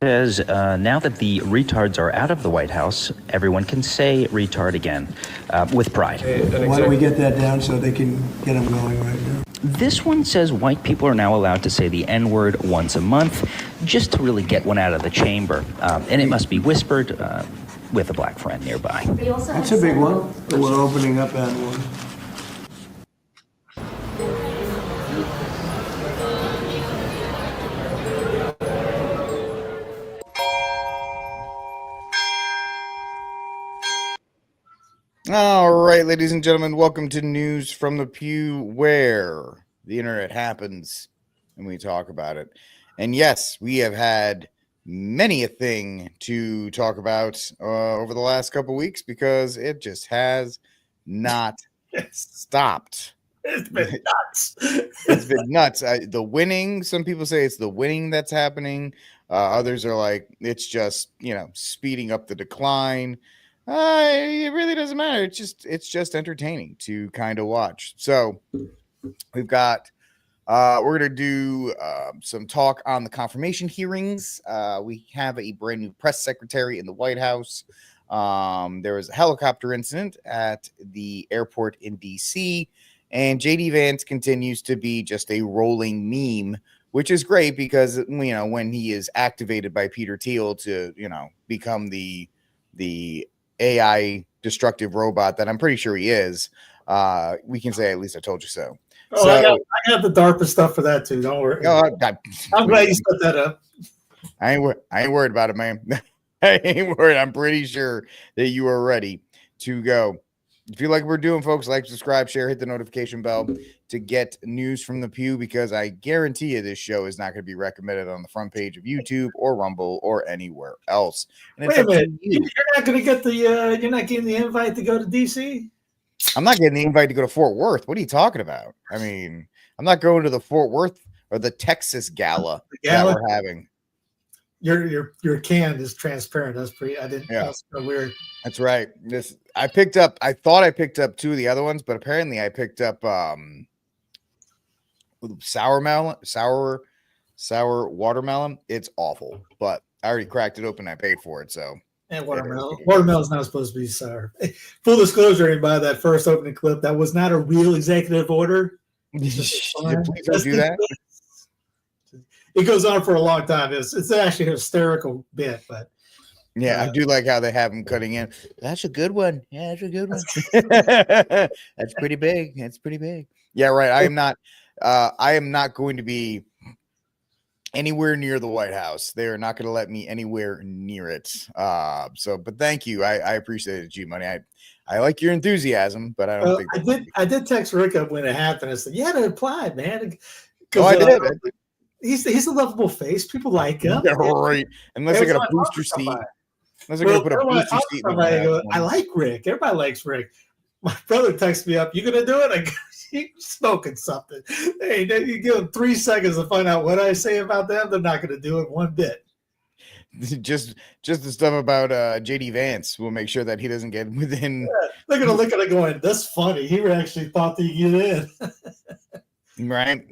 says now that the retards are out of the White House, everyone can say retard again with pride. Why don't we get that down so they can get them going right now? This one says white people are now allowed to say the N-word once a month just to really get one out of the chamber. And it must be whispered with a black friend nearby. That's a big one. We're opening up that one. All right, ladies and gentlemen, welcome to News from the Pew, where the internet happens and we talk about it. And yes, we have had many a thing to talk about over the last couple weeks because it just has not stopped. It's been nuts. It's been nuts. The winning, some people say it's the winning that's happening. Others are like, it's just, speeding up the decline. It really doesn't matter. It's just entertaining to kind of watch. So we've got we're gonna do some talk on the confirmation hearings. We have a brand new press secretary in the White House. There was a helicopter incident at the airport in DC, and JD Vance continues to be just a rolling meme, which is great because when he is activated by Peter Thiel to become the AI destructive robot that I'm pretty sure he is, we can say, at least I told you so. Oh, so, I got the DARPA stuff for that too. Don't worry. I'm glad you set that up. I ain't worried about it, man. I ain't worried. I'm pretty sure that you are ready to go. If you like what we're doing, folks, like, subscribe, share, hit the notification bell to get news from the pew, because I guarantee you this show is not going to be recommended on the front page of YouTube or Rumble or anywhere else. And wait a minute. You're not going to get the you're not getting the invite to go to DC? I'm not getting the invite to go to Fort Worth. What are you talking about? I mean, I'm not going to the Fort Worth or the Texas gala, that we're having. Your can is transparent. That's pretty. That's so weird. That's right. I thought I picked up two of the other ones, but apparently I picked up sour watermelon. It's awful, but I already cracked it open. I paid for it, so. And watermelon's not supposed to be sour. Full disclosure, anybody, that first opening clip, that was not a real executive order. Please don't do that. It goes on for a long time. It's actually a hysterical bit, but yeah, I do like how they have them cutting in. That's a good one. Yeah, that's a good one. That's pretty big. That's pretty big. Yeah, right. I am not going to be anywhere near the White House. They are not going to let me anywhere near it. But thank you. I appreciate it, G Money. I like your enthusiasm, but I don't think I did text Rick up when it happened. I said, "Yeah, to apply, man." Oh, I did. He's a lovable face. People like him. Yeah, right. Unless they're going to booster seat. Unless they're going to put a booster seat. I like Rick. Everybody likes Rick. My brother texted me up. You going to do it? I go, he's smoking something. Hey, you give them 3 seconds to find out what I say about them. They're not going to do it one bit. Just the stuff about JD Vance will make sure that he doesn't get within. Yeah, they're going to look at it going, that's funny. He actually thought that he'd get in. Right.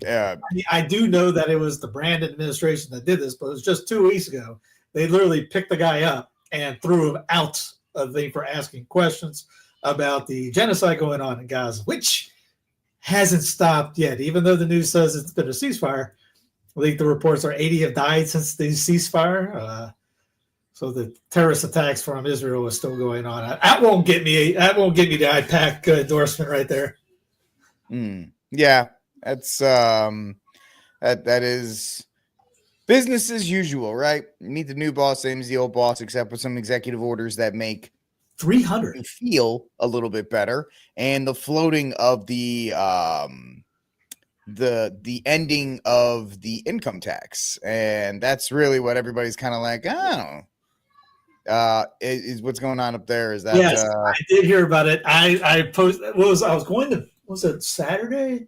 I do know that it was the Brand administration that did this, but it was just 2 weeks ago. They literally picked the guy up and threw him out of the thing for asking questions about the genocide going on in Gaza, which hasn't stopped yet. Even though the news says it's been a ceasefire, I think the reports are 80 have died since the ceasefire. So the terrorist attacks from Israel is still going on. That won't get me the IPAC endorsement right there. Yeah, that's that is business as usual, right? Meet the new boss, same as the old boss, except with some executive orders that make 300 feel a little bit better, and the floating of the ending of the income tax, and that's really what everybody's kind of like, is what's going on up there. Is that? Yes, I did hear about it. I posted. Was it Saturday?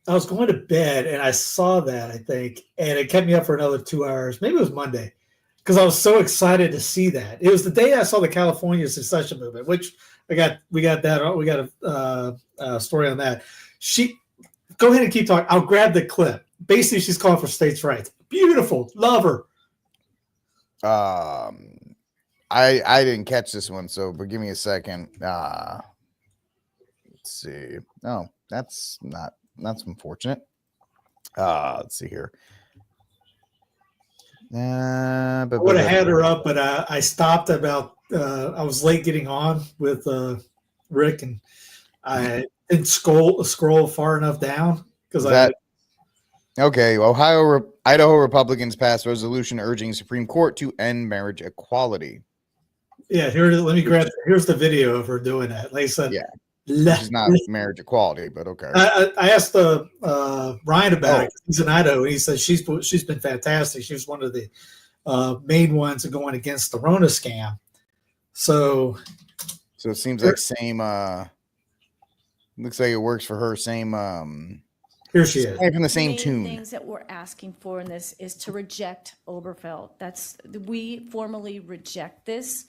I was going to bed and I saw that, I think, and it kept me up for another 2 hours. Maybe it was Monday, because I was so excited to see that. It was the day I saw the California secession movement, which we got a story on that. Go ahead and keep talking. I'll grab the clip. Basically, she's calling for states' rights. Beautiful. Love her. I didn't catch this one, so but give me a second. Let's see. Oh, that's unfortunate. Let's see here. I would have had her up, but I stopped about. I was late getting on with Rick, and I didn't scroll far enough down because Okay, Idaho Republicans passed resolution urging Supreme Court to end marriage equality. Yeah, here. Let me grab. Here's the video of her doing that. Like I said, yeah, which is not marriage equality, but okay. I asked Ryan about it. He's in Idaho, and he said she's been fantastic. She was one of the main ones going against the Rona scam. So it seems like same. Looks like it works for her. Same. Here she is. From the same tune. Things that we're asking for in this is to reject Oberfeld. We formally reject this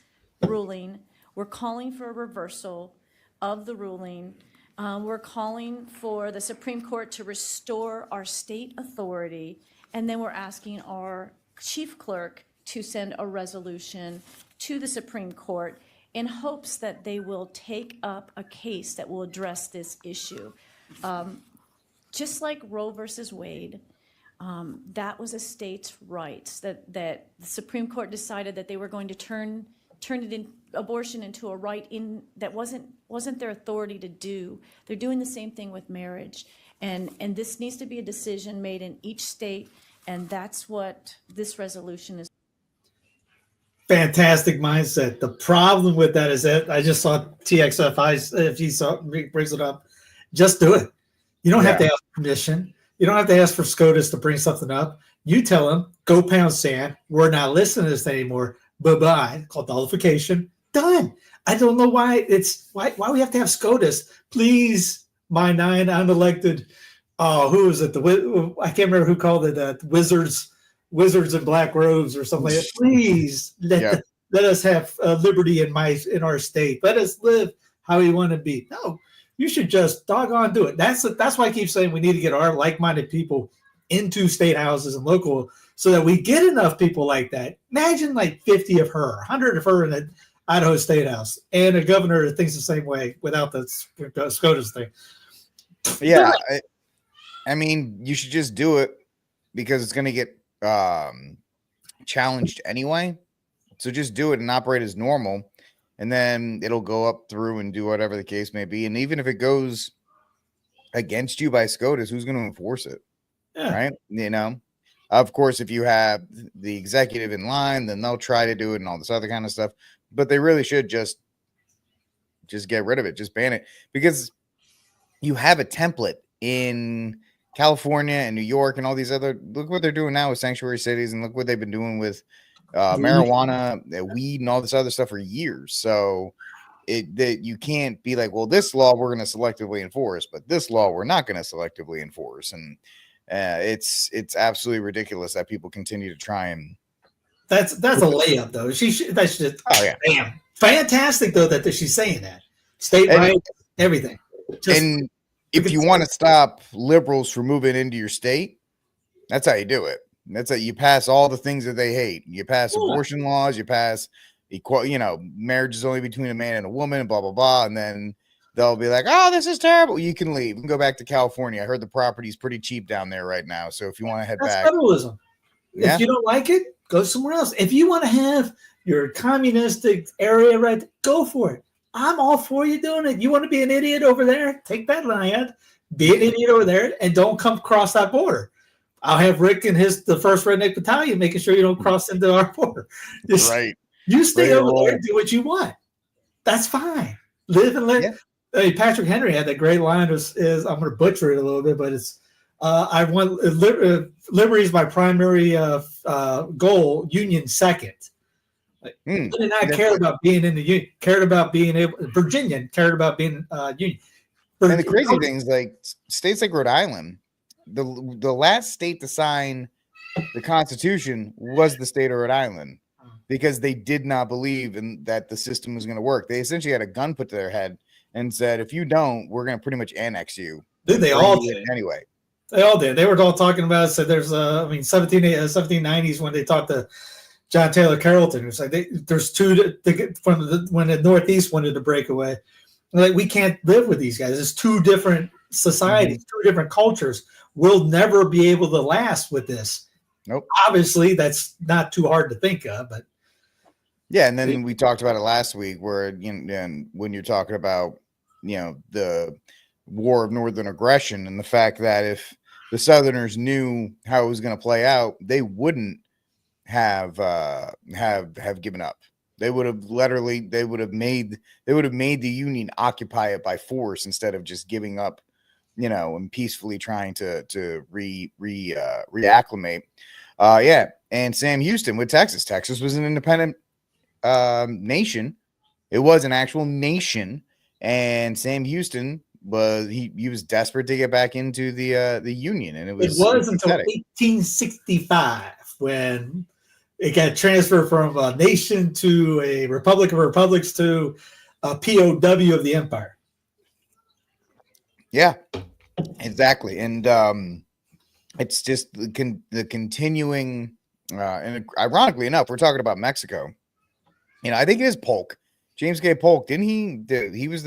ruling. We're calling for a reversal of the ruling. We're calling for the Supreme Court to restore our state authority, and then we're asking our chief clerk to send a resolution to the Supreme Court in hopes that they will take up a case that will address this issue. Just like Roe versus Wade, that was a state's rights that the Supreme Court decided that they were going to turn abortion into a right that wasn't their authority to do. They're doing the same thing with marriage, and this needs to be a decision made in each state, and that's what this resolution is. Fantastic mindset. The problem with that is that I just saw TXFI. If he brings it up, just do it. You don't have to ask permission. You don't have to ask for SCOTUS to bring something up. You tell them, go pound sand. We're not listening to this anymore. Bye-bye. Called nullification. Done. I don't know why why we have to have SCOTUS. Please, my 9 unelected, who is it? I can't remember who called it, wizards in black robes or something like that. Please let us have liberty in our state. Let us live how we want to be. No. You should just doggone do it. That's why I keep saying we need to get our like-minded people into state houses and local so that we get enough people like that. Imagine like 50 of her, 100 of her in the Idaho State House, and a governor that thinks the same way without the SCOTUS thing. Yeah, I mean, you should just do it because it's going to get challenged anyway. So just do it and operate as normal. And then it'll go up through and do whatever the case may be. And even if it goes against you by SCOTUS, who's going to enforce it? Yeah. Right? You know, of course, if you have the executive in line, then they'll try to do it and all this other kind of stuff. But they really should just get rid of it, just ban it, because you have a template in California and New York and all these other. Look what they're doing now with sanctuary cities, and look what they've been doing with marijuana, weed, and all this other stuff for years. So that you can't be like, well, this law we're going to selectively enforce, but this law we're not going to selectively enforce. And it's absolutely ridiculous that people continue to try and. That's a layup though. That's just damn fantastic though that she's saying that state rights, everything. And if you want to stop liberals from moving into your state, that's how you do it. That's how you pass all the things that they hate. You pass abortion laws, you pass marriage is only between a man and a woman, and blah, blah, blah. And then they'll be like, oh, this is terrible. You can leave. You can go back to California. I heard the property's pretty cheap down there right now. So if you want to head back. Federalism. Yeah. If you don't like it, go somewhere else. If you want to have your communistic area right, go for it. I'm all for you doing it. You want to be an idiot over there? Take that land. Be an idiot over there and don't come across that border. I'll have Rick and the 1st Redneck Battalion making sure you don't cross into our border. Right. You stay over there and do what you want. That's fine. Live and let. Yeah. Patrick Henry had that great line. Is I'm going to butcher it a little bit, but it's I want liberty is my primary goal. Union second. Did not care about being in the union. Cared about being able. Virginian cared about being union. And the crazy thing is, like states like Rhode Island. The last state to sign the Constitution was the state of Rhode Island because they did not believe in that the system was going to work. They essentially had a gun put to their head and said, if you don't, we're going to pretty much annex you. Dude, they all did. Anyway. They all did. They were all talking about it. So there's, 1790s when they talked to John Taylor Carrollton, who's like, there's two when the Northeast wanted to break away. Like, we can't live with these guys. It's two different societies, two different cultures. We'll never be able to last with this. Nope. Obviously, that's not too hard to think of, but yeah. And then we talked about it last week, where and when you're talking about the war of northern aggression and the fact that if the Southerners knew how it was going to play out, they wouldn't have given up. They would have made the Union occupy it by force instead of just giving up, and peacefully trying to reacclimate. And Sam Houston with Texas. Texas was an independent nation. It was an actual nation, and Sam Houston he was desperate to get back into the Union, and it was until 1865 when it got transferred from a nation to a republic of republics to a POW of the empire. Yeah, exactly. And it's just the continuing, and ironically enough, we're talking about Mexico. I think it is Polk, James K. Polk. Didn't he was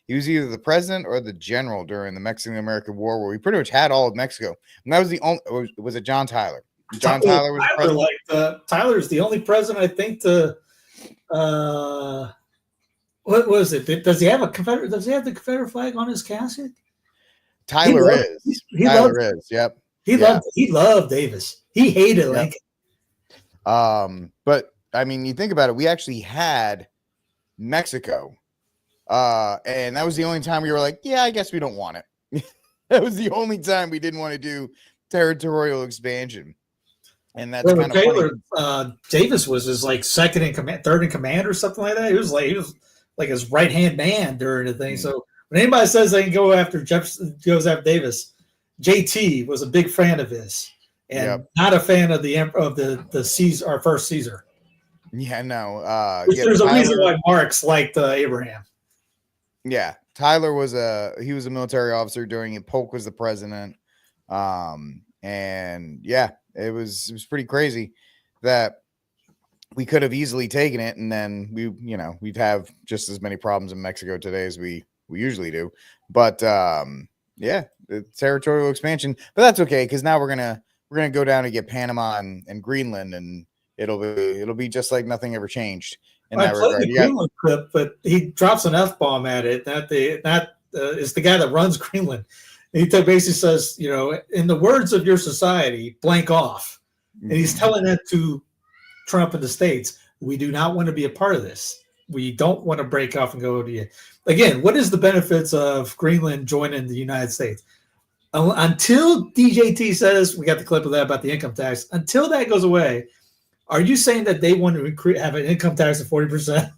he was either the president or the general during the Mexican-American War, where we pretty much had all of Mexico. And that was the only, was it John Tyler? John Tyler was president. Tyler's the only president, I think, to what was it? Does he have the Confederate flag on his casket? Tyler is. Yep. He loved Davis. He hated Lincoln. But I mean, you think about it, we actually had Mexico. And that was the only time we were like, yeah, I guess we don't want it. That was the only time we didn't want to do territorial expansion. And that's kind of funny. Davis was his second in command, third in command, or something like that. He was like his right hand man during the thing. So when anybody says they can go after goes after Davis, JT was a big fan of his, and not a fan of the Caesar, our first Caesar. Yeah, no. There's a reason why Marx liked Abraham. Yeah, Tyler was a military officer during it. Polk was the president, and yeah, it was pretty crazy that we could have easily taken it, and then we'd have just as many problems in Mexico today as we usually do. But yeah, the territorial expansion, but that's okay because now we're gonna go down and get Panama and Greenland, and it'll be just like nothing ever changed. I played the Greenland clip, but he drops an F-bomb at it. It's the guy that runs Greenland. He basically says, in the words of your society, blank off. And he's telling that to Trump and the States. We do not want to be a part of this. We don't want to break off and go to you. Again, what is the benefits of Greenland joining the United States? Until DJT says, we got the clip of that about the income tax, until that goes away, are you saying that they want to have an income tax of 40%?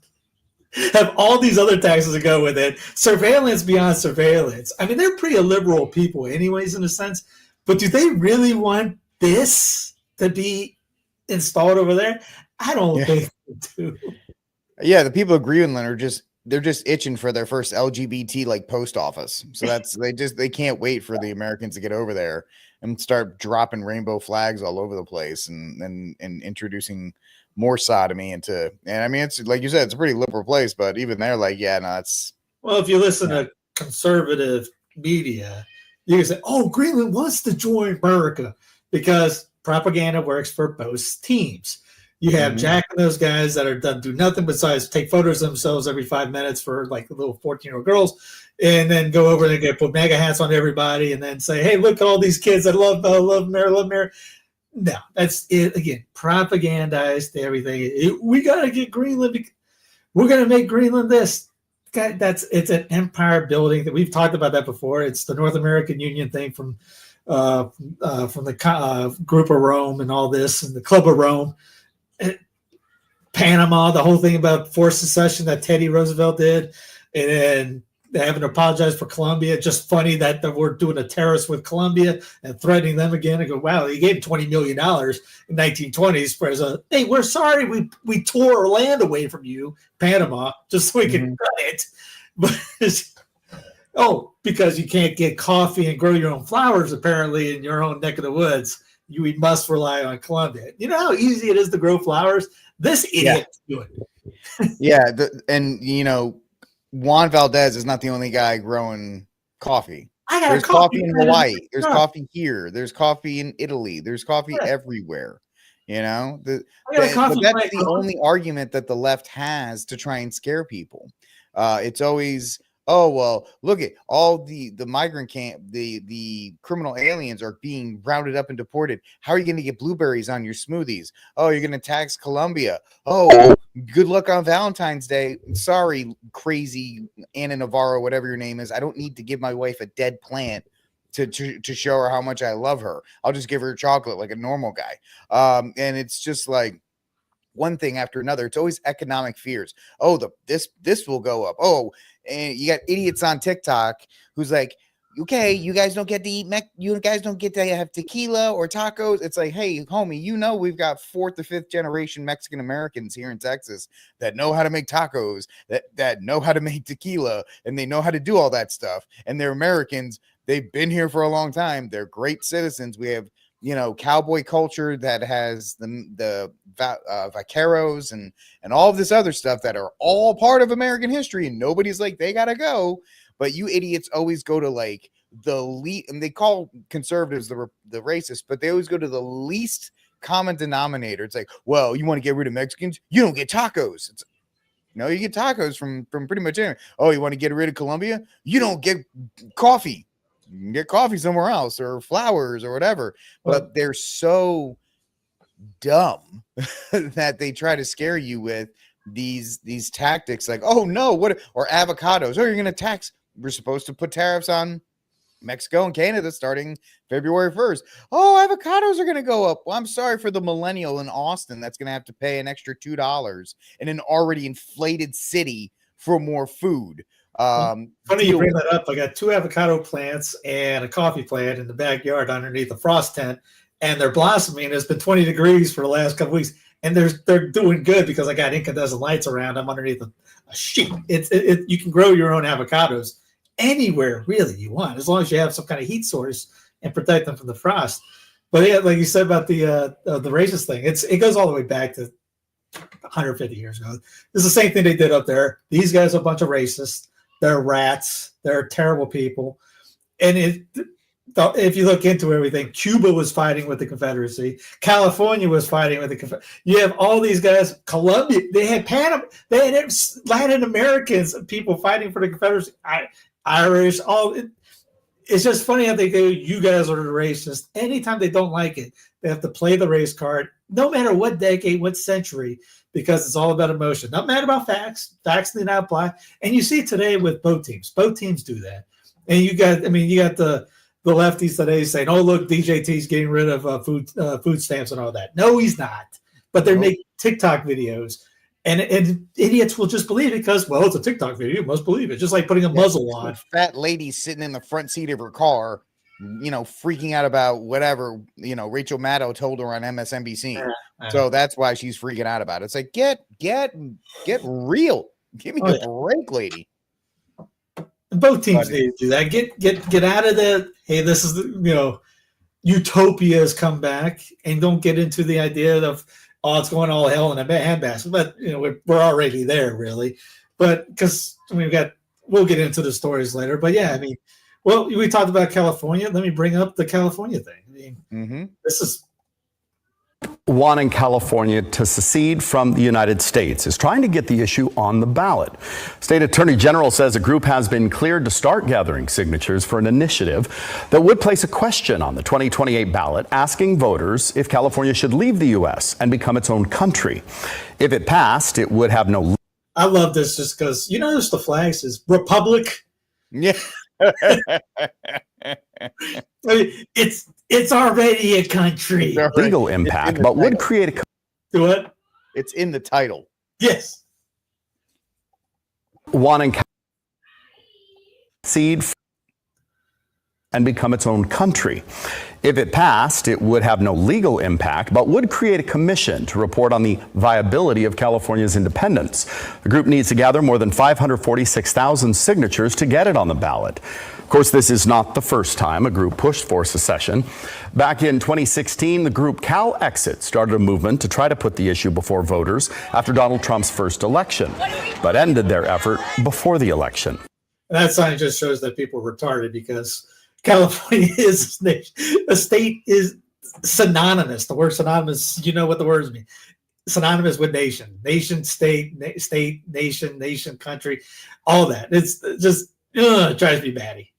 Have all these other taxes to go with it? Surveillance beyond surveillance. I mean, they're pretty liberal people anyways, in a sense. But do they really want this to be installed over there? I don't think they do. Yeah, the people of Greenland they're just itching for their first LGBT post office. So they can't wait for the Americans to get over there and start dropping rainbow flags all over the place and introducing more sodomy and I mean, it's like you said, it's a pretty liberal place, but even they're like, yeah, no, it's. Well, if you listen to conservative media, you can say, oh, Greenland wants to join America because propaganda works for both teams. You have Jack and those guys that do nothing besides take photos of themselves every 5 minutes for little 14-year-old girls, and then go over and put MAGA hats on everybody, and then say, "Hey, look at all these kids that love Mary." No, that's it again. Propagandized everything. We gotta get Greenland. We're gonna make Greenland this. It's an empire building that we've talked about that before. It's the North American Union thing from the Group of Rome and all this, and the Club of Rome. Panama, the whole thing about forced secession that Teddy Roosevelt did, and then having to apologize for Colombia. Just funny that we're doing a tariffs with Colombia and threatening them again. And go, wow, he gave $20 million in 1920s for hey, we're sorry we tore our land away from you, Panama, just so we can cut it. But because you can't get coffee and grow your own flowers apparently in your own neck of the woods. we must rely on Colombia. You know how easy it is to grow flowers? This idiot's doing it. Yeah, and Juan Valdez is not the only guy growing coffee. I got There's a coffee in Hawaii. There's Yeah. coffee here. There's coffee in Italy. There's coffee everywhere. I got a But coffee that's plant. the only argument that the left has to try and scare people. It's always, oh well, look at all the migrant camp, the criminal aliens are being rounded up and deported. How are you going to get blueberries on your smoothies? Oh, you're going to tax Colombia. Oh, good luck on Valentine's Day. Sorry, crazy Anna Navarro, whatever your name is. I don't need to give my wife a dead plant to show her how much I love her. I'll just give her chocolate like a normal guy. And it's just like one thing after another. It's always economic fears. Oh, this will go up. Oh, and you got idiots on TikTok who's like, okay, you guys don't get to eat you guys don't get to have tequila or tacos. It's like, hey, homie, we've got 4th or 5th generation Mexican Americans here in Texas that know how to make tacos, that know how to make tequila, and they know how to do all that stuff. And they're Americans. They've been here for a long time. They're great citizens. We have, cowboy culture that has the vaqueros and all of this other stuff that are all part of American history. And nobody's like, they got to go. But you idiots always go to like the least, and they call conservatives the racist, but they always go to the least common denominator. It's like, well, you want to get rid of Mexicans? You don't get tacos. You get tacos from pretty much anywhere. Oh, you want to get rid of Colombia? You don't get coffee. You can get coffee somewhere else or flowers or whatever. But they're so dumb that they try to scare you with these tactics like, oh no, or avocados. Oh, you're going to tax. We're supposed to put tariffs on Mexico and Canada starting February 1st. Oh, avocados are going to go up. Well, I'm sorry for the millennial in Austin that's going to have to pay an extra $2 in an already inflated city for more food. Funny you bring that up. I got 2 avocado plants and a coffee plant in the backyard underneath the frost tent, and they're blossoming. It's been 20 degrees for the last couple weeks, and they're doing good because I got incandescent lights around them underneath a sheet. You can grow your own avocados anywhere really you want, as long as you have some kind of heat source and protect them from the frost. But yeah, like you said about the racist thing, it goes all the way back to 150 years ago. It's the same thing they did up there. These guys are a bunch of racists. They're rats. They're terrible people. And if you look into everything, Cuba was fighting with the Confederacy. California was fighting with the Confederacy. You have all these guys. Colombia, they had they had Latin Americans, people fighting for the Confederacy. Irish, it's just funny how they go, you guys are racist. Anytime they don't like it, they have to play the race card, no matter what decade, what century, because it's all about emotion. Not mad about facts. Facts do not apply. And you see today with both teams. Both teams do that. And you got the lefties today saying, oh, look, DJT's getting rid of food stamps and all that. No, he's not. But they're making TikTok videos. And idiots will just believe it because, well, it's a TikTok video. You must believe it. Just like putting a muzzle on. Fat lady sitting in the front seat of her car, freaking out about whatever, Rachel Maddow told her on MSNBC. So that's why she's freaking out about it. It's like, get real. Give me a break, lady. Both teams need to do that. Get out of the, hey, this is utopia has come back, and don't get into the idea of, oh, it's going all hell in a handbasket. But we're already there, really. But because we'll get into the stories later. But yeah, we talked about California. Let me bring up the California thing. This is wanting California to secede from the United States is trying to get the issue on the ballot. State Attorney General says a group has been cleared to start gathering signatures for an initiative that would place a question on the 2028 ballot asking voters if California should leave the U.S. and become its own country. If it passed, it would have no... I love this just because, notice the flag says Republic. Yeah. It's already a country. Legal impact, but would create a... Do what? It's in the title. Yes. Wanting secede and become its own country. If it passed, it would have no legal impact, but would create a commission to report on the viability of California's independence. The group needs to gather more than 546,000 signatures to get it on the ballot. Of course, this is not the first time a group pushed for secession. Back in 2016, the group Cal Exit started a movement to try to put the issue before voters after Donald Trump's first election, but ended their effort before the election. That sign just shows that people are retarded, because California is a state is synonymous. The word synonymous, you know what the words mean. Synonymous with nation, state, nation, country, all that. It's just it drives me batty.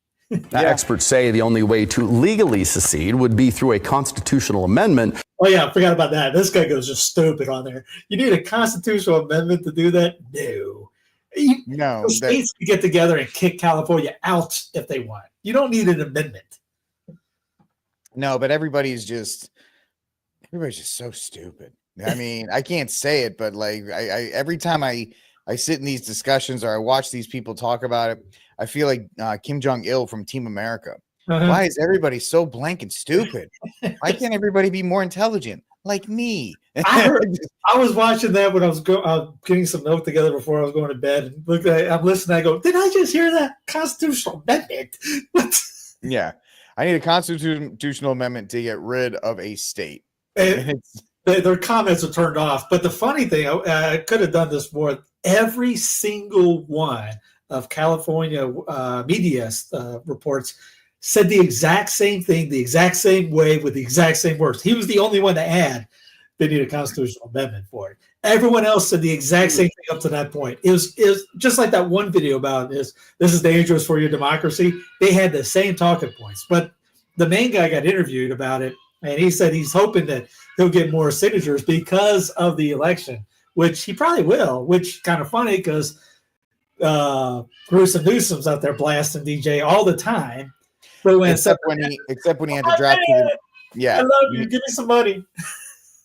Experts say the only way to legally secede would be through a constitutional amendment. Oh yeah, I forgot about that. This guy goes just stupid on there. You need a constitutional amendment to do that? No. States can get together and kick California out if they want. You don't need an amendment. No, but everybody's just so stupid. I mean, I can't say it, but like I every time I sit in these discussions or I watch these people talk about it, I feel like Kim Jong-il from Team America. Why is everybody so blank and stupid? Why can't everybody be more intelligent like me? I was watching that when I was getting some milk together before I was going to bed. And I'm listening. I go, did I just hear that constitutional amendment? Yeah, I need a constitutional amendment to get rid of a state. Their comments are turned off. But the funny thing, I could have done this more. Every single one of California media reports said the exact same thing, the exact same way, with the exact same words. He was the only one to add they need a constitutional amendment for it. Everyone else said the exact same thing up to that point. It was just like that one video about this is dangerous for your democracy. They had the same talking points. But the main guy got interviewed about it, and he said he's hoping that he'll get more signatures because of the election, which he probably will, which kind of funny because Bruce and Newsom's out there blasting DJ all the time. But except when he had to drop to I love you. Give me some money.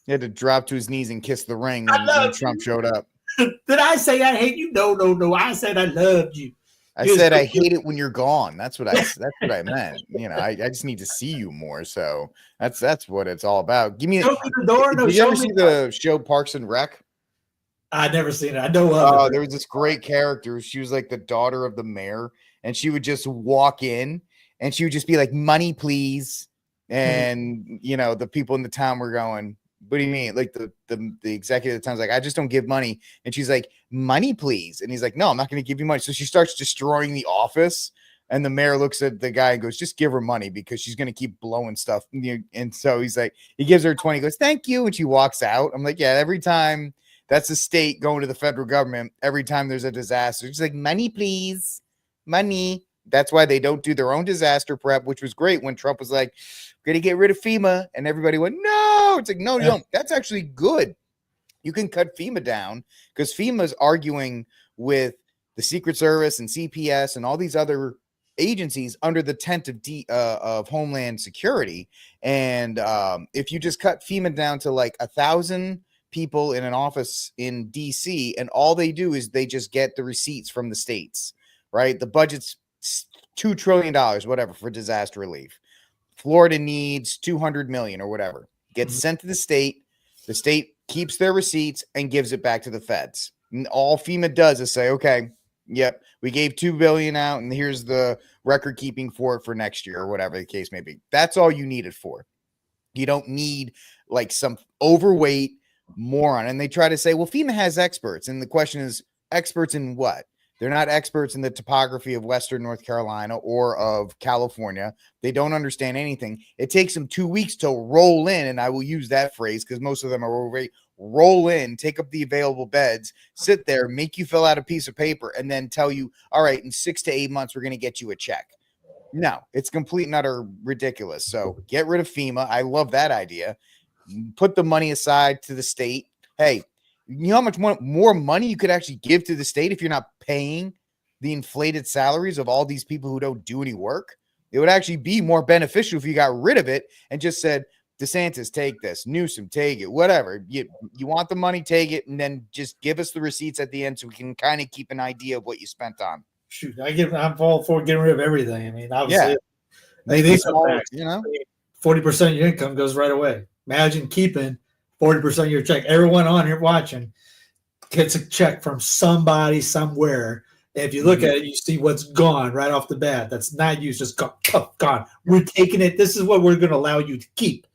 He had to drop to his knees and kiss the ring when Trump showed up. Did I say I hate you? No. I said I loved you. I said I hate it when you're gone. That's what I meant. You know, I just need to see you more. So that's what it's all about. Give me the door. Did you ever see the show Parks and Rec? I've never seen it. I know of it. There was this great character. She was like the daughter of the mayor, and she would just walk in and she would just be like, money, please. And you know, the people in the town were going, what do you mean? Like the executive at the time's like, I just don't give money. And she's like, money, please. And he's like, no, I'm not going to give you money. So she starts destroying the office. And the mayor looks at the guy and goes, just give her money because she's going to keep blowing stuff. And so he's like, he gives her 20, goes, thank you. And she walks out. I'm like, yeah, every time that's the state going to the federal government, every time there's a disaster, she's like, money, please, money. That's why they don't do their own disaster prep, which was great when Trump was like, we're going to get rid of FEMA. And everybody went, no. It's like, no, you don't. That's actually good. You can cut FEMA down because FEMA is arguing with the Secret Service and CPS and all these other agencies under the tent of Homeland Security. And if you just cut FEMA down to like 1,000 people in an office in DC, and all they do is they just get the receipts from the states, right? The budget's $2 trillion, whatever, for disaster relief. Florida needs 200 million or whatever. Gets sent to the state. The state keeps their receipts and gives it back to the feds. And all FEMA does is say, okay, yep, we gave 2 billion out, and here's the record keeping for it for next year or whatever the case may be. That's all you need it for. You don't need like some overweight moron. And they try to say, well, FEMA has experts. And the question is, experts in what? They're not experts in the topography of Western North Carolina or of California. They don't understand anything. It takes them 2 weeks to roll in, and I will use that phrase because most of them are already roll in, take up the available beds, sit there, make you fill out a piece of paper, and then tell you, all right, in 6 to 8 months, we're going to get you a check. No, it's complete and utter ridiculous. So get rid of FEMA. I love that idea. Put the money aside to the state. Hey, you know how much more money you could actually give to the state if you're not paying the inflated salaries of all these people who don't do any work? It would actually be more beneficial if you got rid of it and just said, DeSantis, take this. Newsom, take it. Whatever. You want the money, take it, and then just give us the receipts at the end so we can kind of keep an idea of what you spent on. Shoot, I'm all for getting rid of everything. I mean, obviously, yeah. they small, you know, 40% of your income goes right away. Imagine keeping 40% of your check. Everyone on here watching gets a check from somebody somewhere. And if you look at it, you see what's gone right off the bat. That's not used, just gone. Gone. We're taking it. This is what we're going to allow you to keep.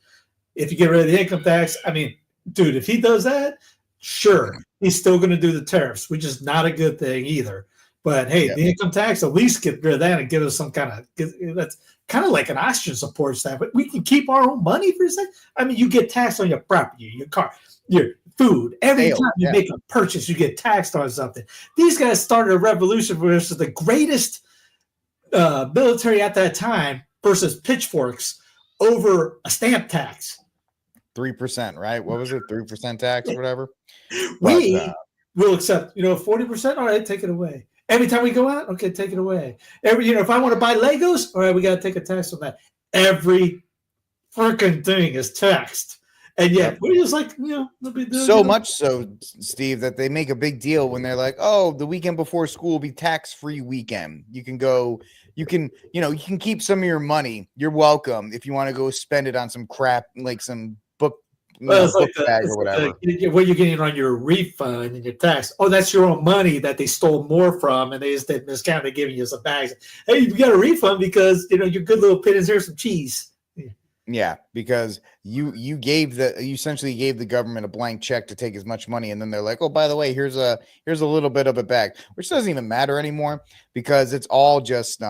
If you get rid of the income tax, I mean, dude, if he does that, sure, he's still going to do the tariffs, which is not a good thing either. But hey, the income tax, at least get rid of that and give us some kind of, that's kind of like an oxygen support staff. But we can keep our own money for a second. I mean, you get taxed on your property, your car, your food. Every time you make a purchase, you get taxed on something. These guys started a revolution versus the greatest military at that time versus pitchforks over a stamp tax. 3%, right? What was it? 3% tax or whatever. We will accept, 40%. All right, take it away. Every time we go out, okay, take it away. If I want to buy Legos, all right, we got to take a tax on that. Every freaking thing is taxed. And yet we're just like, so much so, Steve, that they make a big deal when they're like, oh, the weekend before school will be tax-free weekend. You can go, you can keep some of your money. You're welcome if you want to go spend it on some crap, like some book, book bag or whatever. What you're getting on your refund and your tax. Oh, that's your own money that they stole more from, and they just didn't discount. They're giving you some bags. Hey, you got a refund because your good little pittance. Here's some cheese. Yeah, because you essentially gave the government a blank check to take as much money, and then they're like, oh, by the way, here's a little bit of it back, which doesn't even matter anymore because it's all just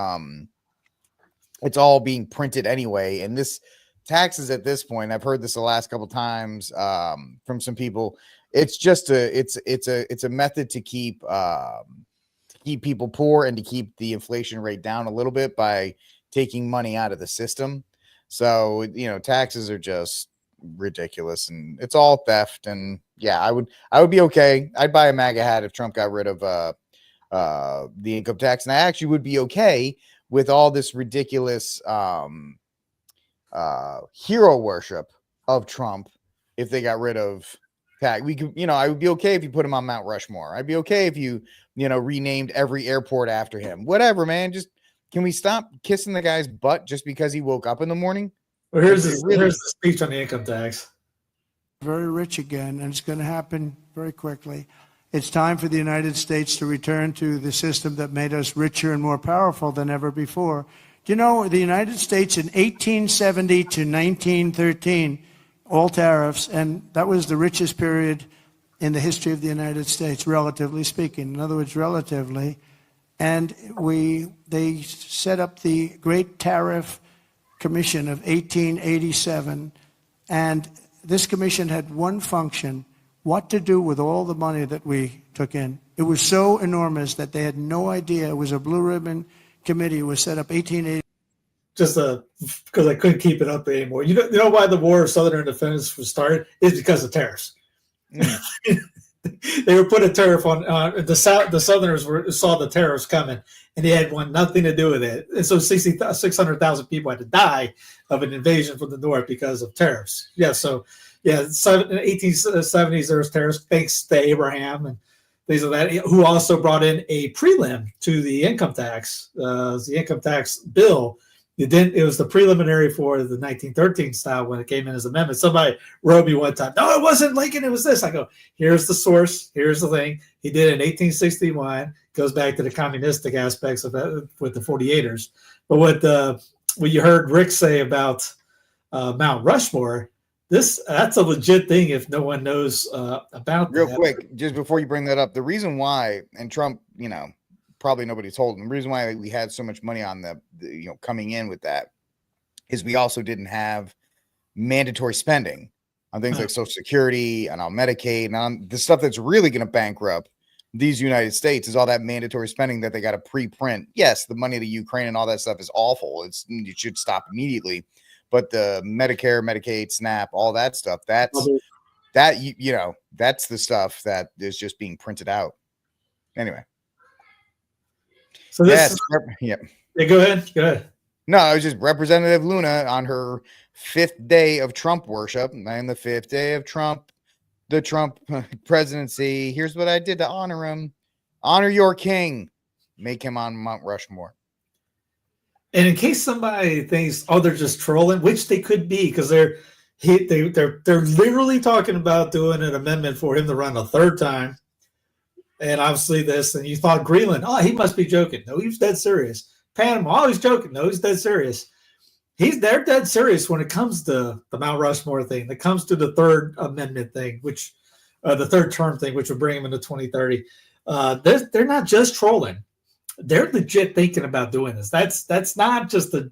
it's all being printed anyway. And this taxes at this point, I've heard this the last couple times from some people. It's just it's a method to keep people poor and to keep the inflation rate down a little bit by taking money out of the system. So, taxes are just ridiculous and it's all theft. And yeah, I would be okay. I'd buy a MAGA hat if Trump got rid of the income tax. And I actually would be okay with all this ridiculous hero worship of Trump if they got rid of tax. We could, I would be okay if you put him on Mount Rushmore. I'd be okay if you, renamed every airport after him. Whatever, man. Just can we stop kissing the guy's butt just because he woke up in the morning? Well, here's the speech on the income tax. Very rich again, and it's going to happen very quickly. It's time for the United States to return to the system that made us richer and more powerful than ever before. Do you know the United States in 1870 to 1913, all tariffs, and that was the richest period in the history of the United States, relatively speaking. In other words, relatively. And they set up the Great Tariff Commission of 1887, and this commission had one function: what to do with all the money that we took in. It was so enormous that they had no idea. It was a blue ribbon committee. It was set up 1880. Just because I couldn't keep it up anymore. You know why the War of Southern Independence was started? Is because of tariffs. They were put a tariff on the Southerners saw the tariffs coming, and they had nothing to do with it. And so 600,000 people had to die of an invasion from the North because of tariffs. Yeah, so in the 1870s there was tariffs thanks to Abraham and things like that, who also brought in a prelim to the income tax. The income tax bill. It was the preliminary for the 1913 style when it came in as amendment. Somebody wrote me one time, no, it wasn't Lincoln, it was this. I go, here's the source, here's the thing. He did it in 1861, goes back to the communistic aspects of that with the 48ers. But what you heard Rick say about Mount Rushmore, that's a legit thing if no one knows about Real that. quick, just before you bring that up, the reason why, and Trump, probably nobody told him, the reason why we had so much money on the coming in with that is we also didn't have mandatory spending on things like Social Security and on Medicaid and on the stuff that's really going to bankrupt these United States is all that mandatory spending that they got to pre-print. Yes, the money to Ukraine and all that stuff is awful. It should stop immediately. But the Medicare, Medicaid, SNAP, all that stuff, that's the stuff that is just being printed out. Anyway. So this yeah. Go ahead. No, it was just Representative Luna on her 5th day of Trump worship and the 5th day of the Trump presidency. Here's what I did to honor him. Honor your king. Make him on Mount Rushmore. And in case somebody thinks, oh, they're just trolling, which they could be, because they're literally talking about doing an amendment for him to run a third time. And obviously this, and you thought Greenland, oh, he must be joking. No, he's dead serious. Panama, oh, he's joking. No, he's dead serious. They're dead serious when it comes to the Mount Rushmore thing. It comes to the third amendment thing, which the third term thing, which would bring him into 2030. They're not just trolling. They're legit thinking about doing this. That's not just the,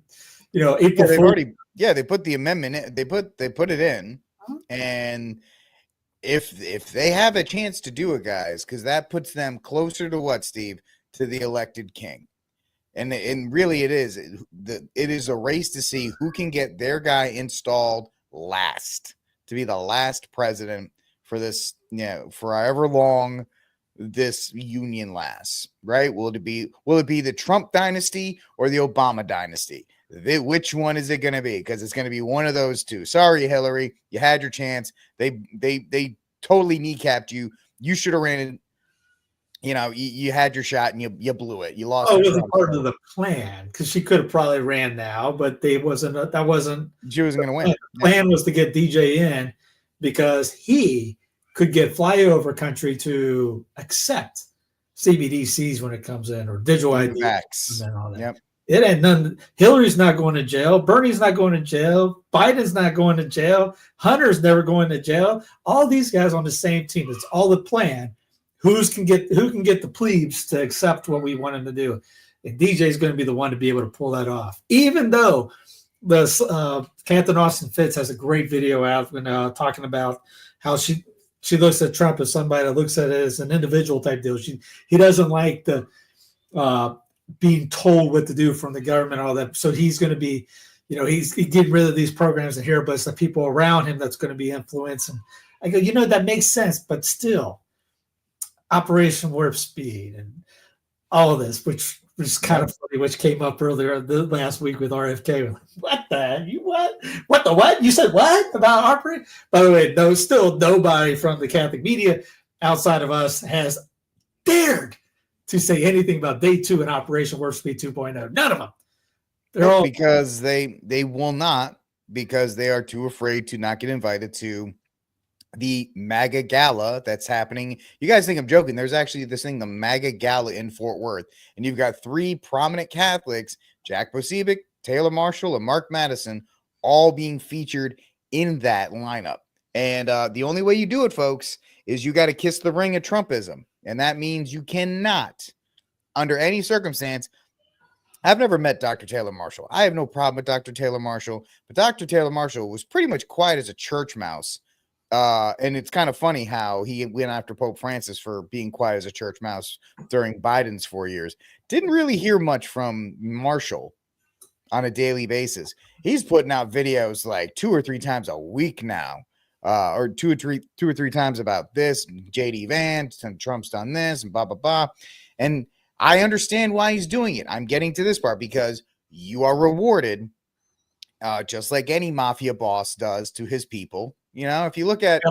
April. They put the amendment in, they put it in, and if they have a chance to do it, guys, because that puts them closer to what, Steve? To the elected king. And really it is a race to see who can get their guy installed last, to be the last president for this, for however long this union lasts, right? Will it be the Trump dynasty or the Obama dynasty? Which one is it going to be? Because it's going to be one of those two. Sorry, Hillary, you had your chance. They totally kneecapped you. You should have ran it. You had your shot and you blew it. You lost. Oh, it wasn't part of the plan, because she could have probably ran now, but she wasn't going to win. The plan was to get DJ in because he could get flyover country to accept CBDCs when it comes in, or digital ID and all that. Yep. It ain't none. Hillary's not going to jail. Bernie's not going to jail. Biden's not going to jail. Hunter's never going to jail. All these guys on the same team. It's all the plan. Who can get the plebes to accept what we want them to do? And DJ is going to be the one to be able to pull that off. Even though the Canton Austin Fitz has a great video out talking about how she looks at Trump as somebody that looks at it as an individual type deal. He doesn't like the being told what to do from the government and all that. So he's going to be, he's getting rid of these programs and here, but it's the people around him that's going to be influenced. And I go, that makes sense, but still. Operation Warp Speed and all of this, which was kind of funny, which came up earlier last week with RFK. What the? You what? What the what? You said what about Operation? By the way, still nobody from the Catholic media outside of us has dared to say anything about Day 2 and Operation Warp Speed 2.0. None of them. They're all because they will not, because they are too afraid to not get invited to the MAGA Gala that's happening. You guys think I'm joking. There's actually this thing, the MAGA Gala in Fort Worth. And you've got three prominent Catholics, Jack Posobiec, Taylor Marshall, and Mark Madison, all being featured in that lineup. And the only way you do it, folks, is you got to kiss the ring of Trumpism. And that means you cannot, under any circumstance. I've never met Dr. Taylor Marshall. I have no problem with Dr. Taylor Marshall. But Dr. Taylor Marshall was pretty much quiet as a church mouse. And it's kind of funny how he went after Pope Francis for being quiet as a church mouse during Biden's 4 years. Didn't really hear much from Marshall on a daily basis. He's putting out videos like 2 or 3 times a week now, or two or three times about this, JD Vance and Trump's done this and blah, blah, blah. And I understand why he's doing it. I'm getting to this part because you are rewarded, just like any mafia boss does to his people. If you look at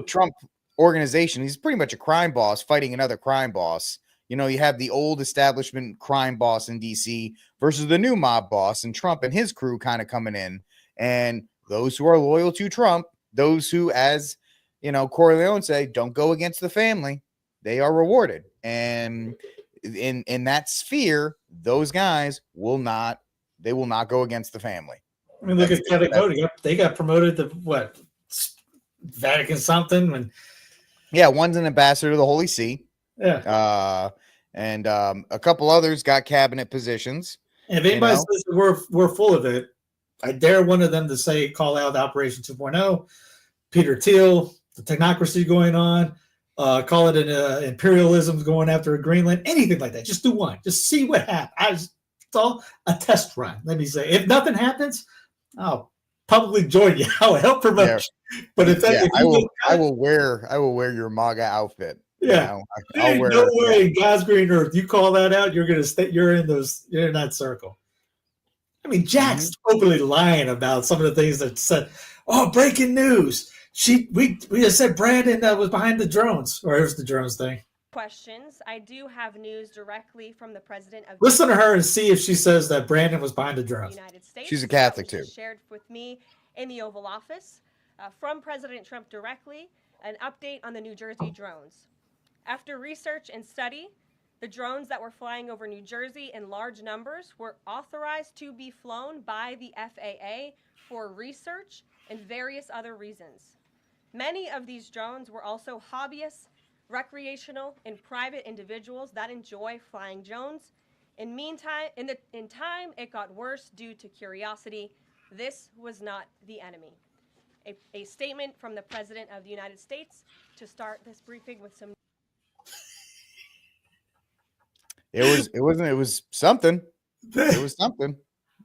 Trump organization, he's pretty much a crime boss fighting another crime boss. You have the old establishment crime boss in DC versus the new mob boss, and Trump and his crew kind of coming in. And those who are loyal to Trump, those who, as Corleone say, don't go against the family, they are rewarded. And in that sphere, those guys will not go against the family. I mean, look at Cody. They got promoted to what? Vatican something, and one's an ambassador to the Holy See, and a couple others got cabinet positions. And if anybody says that we're full of it, I dare one of them to call out Operation 2.0, Peter Thiel, the technocracy going on, call it an imperialism going after Greenland, anything like that. Just do one, just see what happens. It's all a test run. Let me say, if nothing happens, I'll publicly join you. I'll help promote. Yeah. But I will wear your MAGA outfit. Yeah, I'll wear no way in God's green earth. You call that out, you're gonna stay. You're in that circle. I mean, Jack's openly lying about some of the things that said. Oh, breaking news! We just said Brandon was behind the drones, or it was the drones thing. questions, I do have news directly from the president of Listen to her and see if she says that Brandon was behind the the drugs. United States. She's a That Catholic, was just too. shared with me in the Oval Office from President Trump directly, an update on the New Jersey drones. After research and study, the drones that were flying over New Jersey in large numbers were authorized to be flown by the FAA for research and various other reasons. Many of these drones were also hobbyists, recreational, and private individuals that enjoy flying drones. In time, it got worse due to curiosity. This was not the enemy. A statement from the President of the United States to start this briefing with some. It was something. It was something.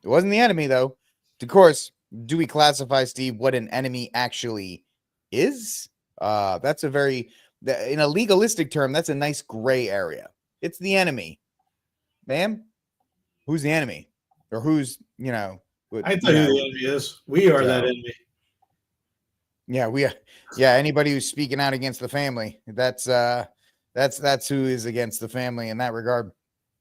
It wasn't the enemy, though. Of course, do we classify, Steve, what an enemy actually is? That's a very, in a legalistic term, that's a nice gray area. It's the enemy. Ma'am? Who's the enemy? Or who's, I tell you who the enemy is. We are that enemy. Yeah, anybody who's speaking out against the family, that's who is against the family in that regard.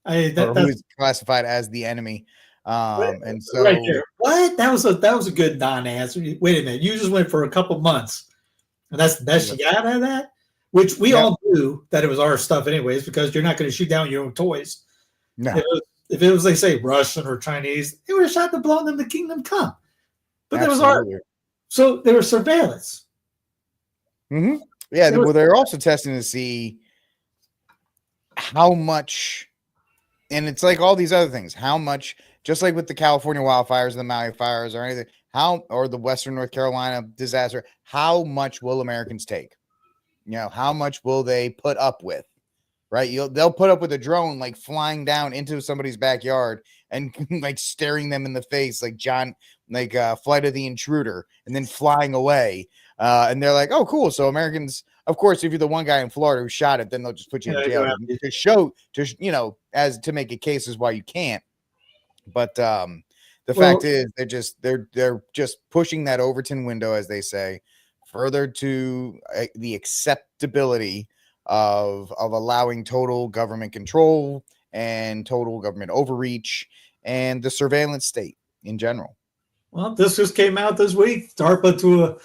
Or who is classified as the enemy. And so right there. What? That was a good non-answer. Wait a minute. You just went for a couple months. And that's the best you got out of that? Which we all knew that it was our stuff anyways, because you're not going to shoot down your own toys. No. If it was, they say, Russian or Chinese, they would have shot to blow them the kingdom come. But there was so there was surveillance. Mm-hmm. Yeah, well, they're also testing to see how much, and it's like all these other things, how much, just like with the California wildfires, the Maui fires, or anything, or the Western North Carolina disaster, how much will Americans take? How much will they put up with? Right? They'll put up with a drone like flying down into somebody's backyard and like staring them in the face, like Flight of the Intruder, and then flying away. And they're like, oh, cool. So Americans, of course, if you're the one guy in Florida who shot it, then they'll just put you in jail to make a case is why you can't. But the fact is, they're just pushing that Overton window, as they say, further to the acceptability of allowing total government control and total government overreach and the surveillance state in general. Well, this just came out this week. DARPA to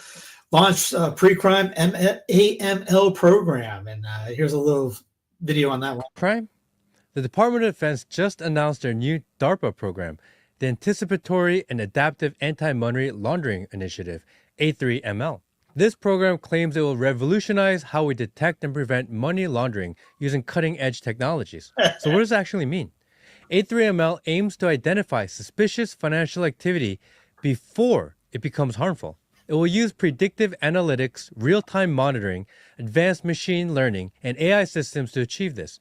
launch a pre-crime AML program. And here's a little video on that one. Crime? The Department of Defense just announced their new DARPA program, the Anticipatory and Adaptive Anti-Money Laundering Initiative, A3ML. This program claims it will revolutionize how we detect and prevent money laundering using cutting-edge technologies. So what does it actually mean? A3ML aims to identify suspicious financial activity before it becomes harmful. It will use predictive analytics, real-time monitoring, advanced machine learning, and AI systems to achieve this.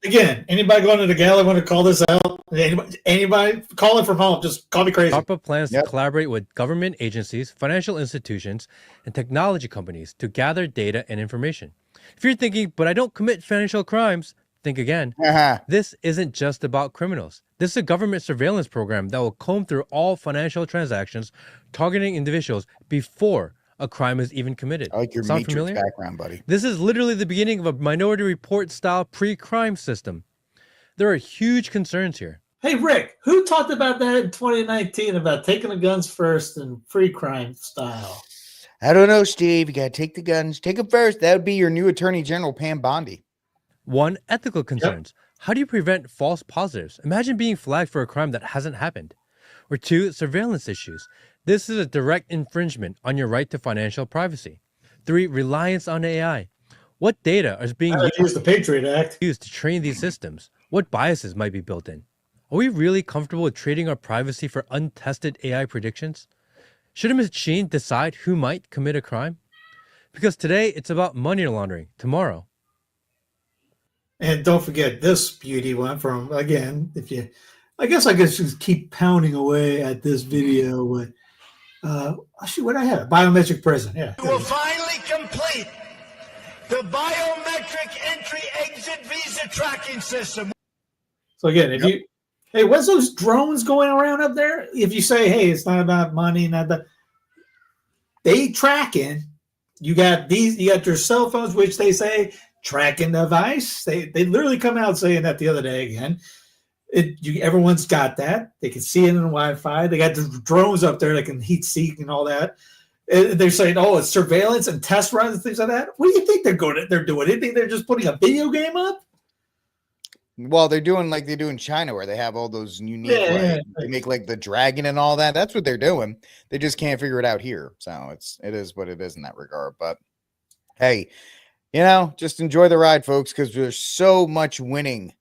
Again, anybody going to the gala want to call this out? Anybody call it from home? Just call me crazy. DARPA plans to collaborate with government agencies, financial institutions, and technology companies to gather data and information. If you're thinking, but I don't commit financial crimes, think again. This isn't just about criminals. This is a government surveillance program that will comb through all financial transactions, targeting individuals before a crime is even committed. I like your Sound Matrix familiar? background, buddy. This is literally the beginning of a Minority Report style pre-crime system. There are huge concerns here. Hey, Rick, who talked about that in 2019 about taking the guns first and pre-crime style? I don't know, Steve. You got to take the guns. Take them first. That would be your new Attorney General, Pam Bondi. One, ethical concerns. How do you prevent false positives? Imagine being flagged for a crime that hasn't happened. Or two, surveillance issues. This is a direct infringement on your right to financial privacy. Three, reliance on AI. What data is being used the Patriot Act to train these systems? What biases might be built in? Are we really comfortable with trading our privacy for untested AI predictions? Should a machine decide who might commit a crime? Because today it's about money laundering. Tomorrow. And don't forget this beauty one from, again, I guess I could just keep pounding away at this video with, shoot, what I have? Biometric prison, yeah. We will finally complete the biometric entry-exit visa tracking system. So again, what's those drones going around up there? If you say, hey, it's not about money, they tracking. You got your cell phones, which they say tracking device. They literally come out saying that the other day again. Everyone's got that. They can see it in Wi-Fi. They got the drones up there that can heat seek and all that. They're saying, "Oh, it's surveillance and test runs and things like that." What do you think they're doing? You think they're just putting a video game up? Well, they're doing like they do in China, where they have all those unique, they make like the dragon and all that. That's what they're doing. They just can't figure it out here. So it is what it is in that regard. But hey, just enjoy the ride, folks, because there's so much winning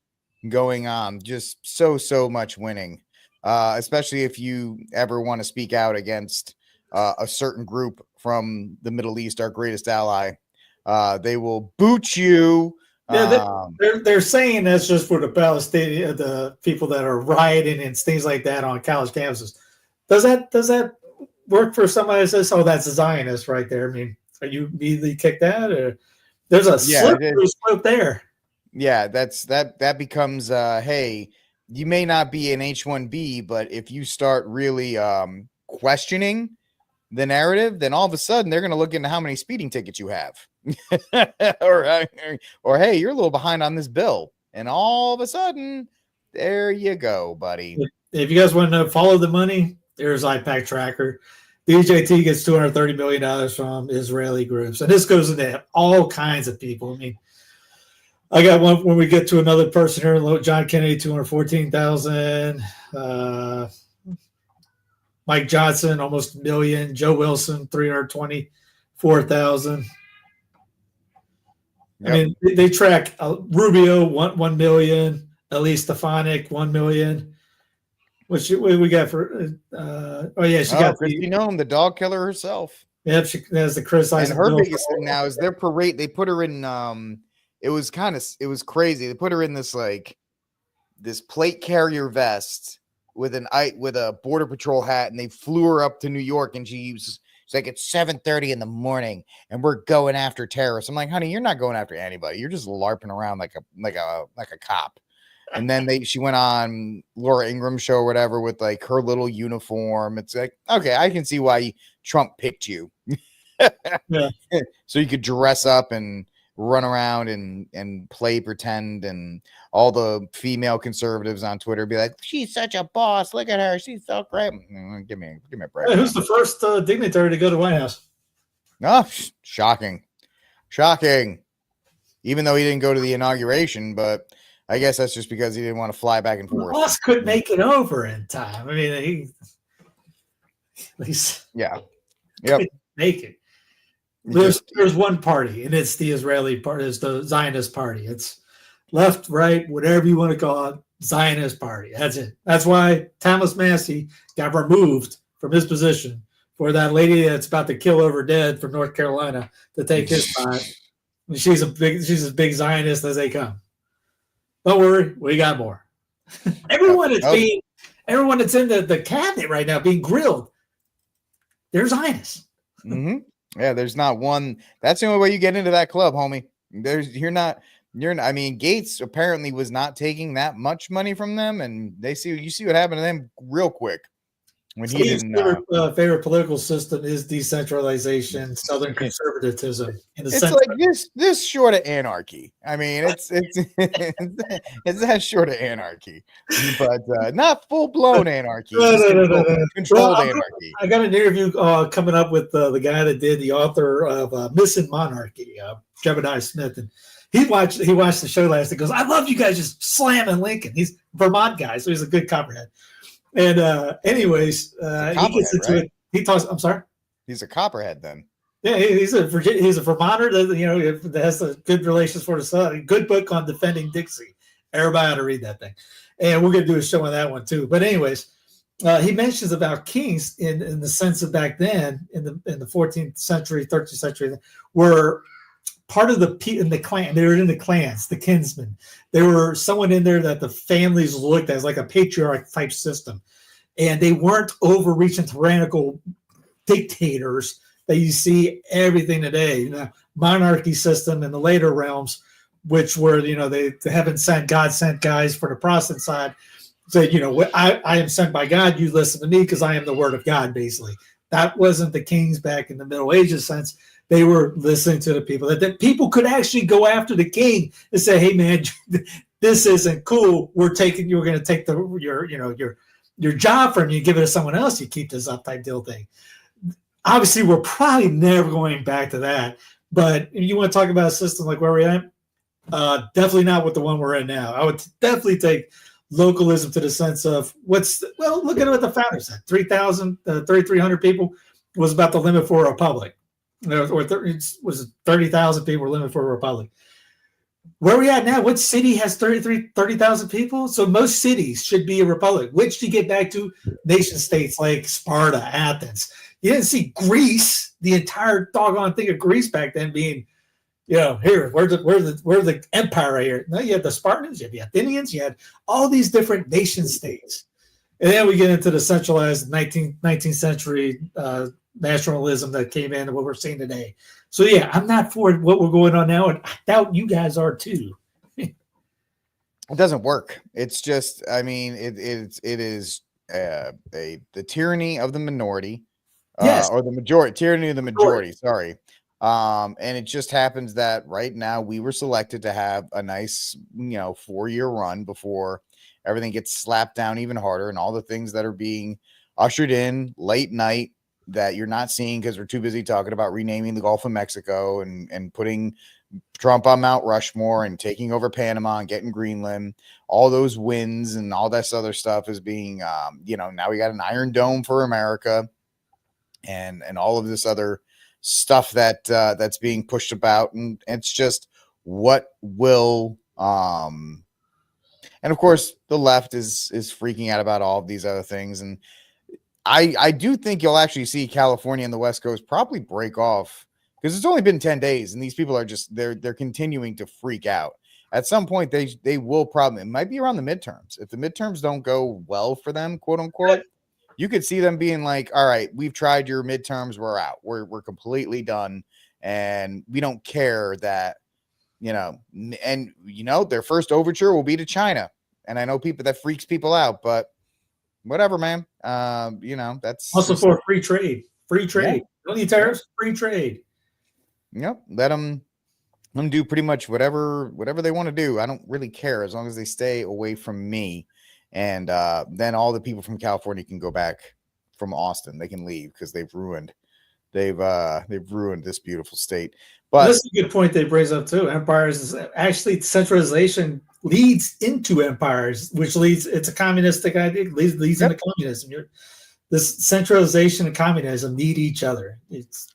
going on. Just so much winning, especially if you ever want to speak out against a certain group from the Middle East, our greatest ally. They will boot you. Yeah, they're saying that's just for the Palestinian, the people that are rioting and things like that on college campuses. Does that work for somebody that says, "Oh, that's a Zionist right there"? I mean, are you immediately kicked out, or there's a slippery slope there? Yeah, that becomes hey, you may not be an H-1B, but if you start really questioning the narrative, then all of a sudden they're going to look into how many speeding tickets you have. or hey, you're a little behind on this bill, and all of a sudden, there you go, buddy. If you guys want to follow the money, there's IPAC Tracker. DJT gets $230 million from Israeli groups, and this goes into all kinds of people. I mean, I got one when we get to another person here. John Kennedy, 214,000. Mike Johnson, almost $1 million. Joe Wilson, 324,000. Yep. I mean, they track Rubio, 1 million. Elise Stefanik, 1 million. What we got for? She got Kristi Noem, the dog killer herself. Yep, she has the criticizing. And her biggest thing now is their parade. They put her in. It was crazy. They put her in this plate carrier vest with a border patrol hat, and they flew her up to New York, and she's like, it's 7:30 in the morning and we're going after terrorists. I'm like, honey, you're not going after anybody. You're just LARPing around like a cop. And then she went on Laura Ingram's show or whatever with like her little uniform. It's like, okay, I can see why Trump picked you. Yeah. So you could dress up and run around and play pretend, and all the female conservatives on Twitter be like, she's such a boss. Look at her. She's so great. Give me a break. Hey, who's the first dignitary to go to White House? Oh, shocking. Even though he didn't go to the inauguration, but I guess that's just because he didn't want to fly back and forth. Ross couldn't make it over in time. I mean, he's yep, make it. There's one party, and it's the Israeli party. It's the Zionist party. It's left, right, whatever you want to call it. Zionist party. That's it. That's why Thomas Massey got removed from his position for that lady that's about to kill over dead from North Carolina to take his spot. She's as big Zionist as they come. Don't worry, we got more. Everyone that's in the cabinet right now being grilled, they're Zionists. Mm-hmm. Yeah, there's not one. That's the only way you get into that club, homie. I mean, Gates apparently was not taking that much money from them, and you see what happened to them real quick when he didn't. Favorite political system is decentralization, Southern conservatism. It's like this short of anarchy. I mean, it's that short of anarchy, but not full blown anarchy. No. Controlled anarchy. I got an interview coming up with the guy that did the author of Missing Monarchy, Jebediah Smith, and he watched the show last night. He goes, I love you guys just slamming Lincoln. He's a Vermont guy, so he's a good copperhead. And anyways, he gets into it. He talks. I'm sorry. He's a copperhead then. Yeah, he's a Vermonter that has a good relations for the South. Good book on defending Dixie. Everybody ought to read that thing. And we're going to do a show on that one too. But anyways, he mentions about kings in the sense of back then in the 14th century, 13th century, were part of in the clan. They were in the clans, the kinsmen. There were someone in there that the families looked at as like a patriarch type system. And they weren't overreaching tyrannical dictators that you see everything today. Monarchy system in the later realms, which were, they heaven sent, God sent guys for the Protestant side. Said, I am sent by God. You listen to me because I am the word of God, basically. That wasn't the kings back in the Middle Ages sense. they were listening to the people, that people could actually go after the king and say, hey man, this isn't cool. We're going to take your job from you, give it to someone else. You keep this uptight deal thing. Obviously, we're probably never going back to that. But if you want to talk about a system like where we're at, definitely not with the one we're in now. I would definitely take localism to the sense of look at what the founders said. 3,300 people was about the limit for a republic. Was 30,000 people were limit for a republic. Where are we at now? What city has 30,000 people? So most cities should be a republic, which to get back to nation states like Sparta, Athens. You didn't see Greece, the entire doggone thing of Greece back then being, here, we're the empire right here. No, you had the Spartans, you had the Athenians, you had all these different nation states. And then we get into the centralized 19th century nationalism that came in and what we're seeing today. So yeah, I'm not for what we're going on now, and I doubt you guys are too. It doesn't work. It's just, I mean, it is the tyranny of the minority, Yes. or the majority, tyranny of the majority. Sorry. And it just happens that right now we were selected to have a nice, 4-year run before everything gets slapped down even harder, and all the things that are being ushered in late night that you're not seeing because we're too busy talking about renaming the Gulf of Mexico and putting Trump on Mount Rushmore and taking over Panama and getting Greenland. All those wins and all this other stuff is being, now we got an Iron Dome for America and all of this other stuff that's being pushed about. And it's just what will, and of course the left is freaking out about all of these other things. And I do think you'll actually see California and the West Coast probably break off, because it's only been 10 days and these people are just, they're continuing to freak out. At some point they will probably, it might be around the midterms. If the midterms don't go well for them, quote unquote, you could see them being like, all right, we've tried your midterms. We're out. We're completely done. And we don't care that, their first overture will be to China. And I know that freaks people out, but whatever, man. That's also for free trade. Yeah. Don't need tariffs, free trade. Yep. Let them do pretty much whatever they want to do. I don't really care as long as they stay away from me. And then all the people from California can go back from Austin. They can leave because they've ruined this beautiful state. But that's a good point they raise up too. Empires, actually centralization leads into empires, which it's a communistic idea, leads into communism. This centralization and communism need each other.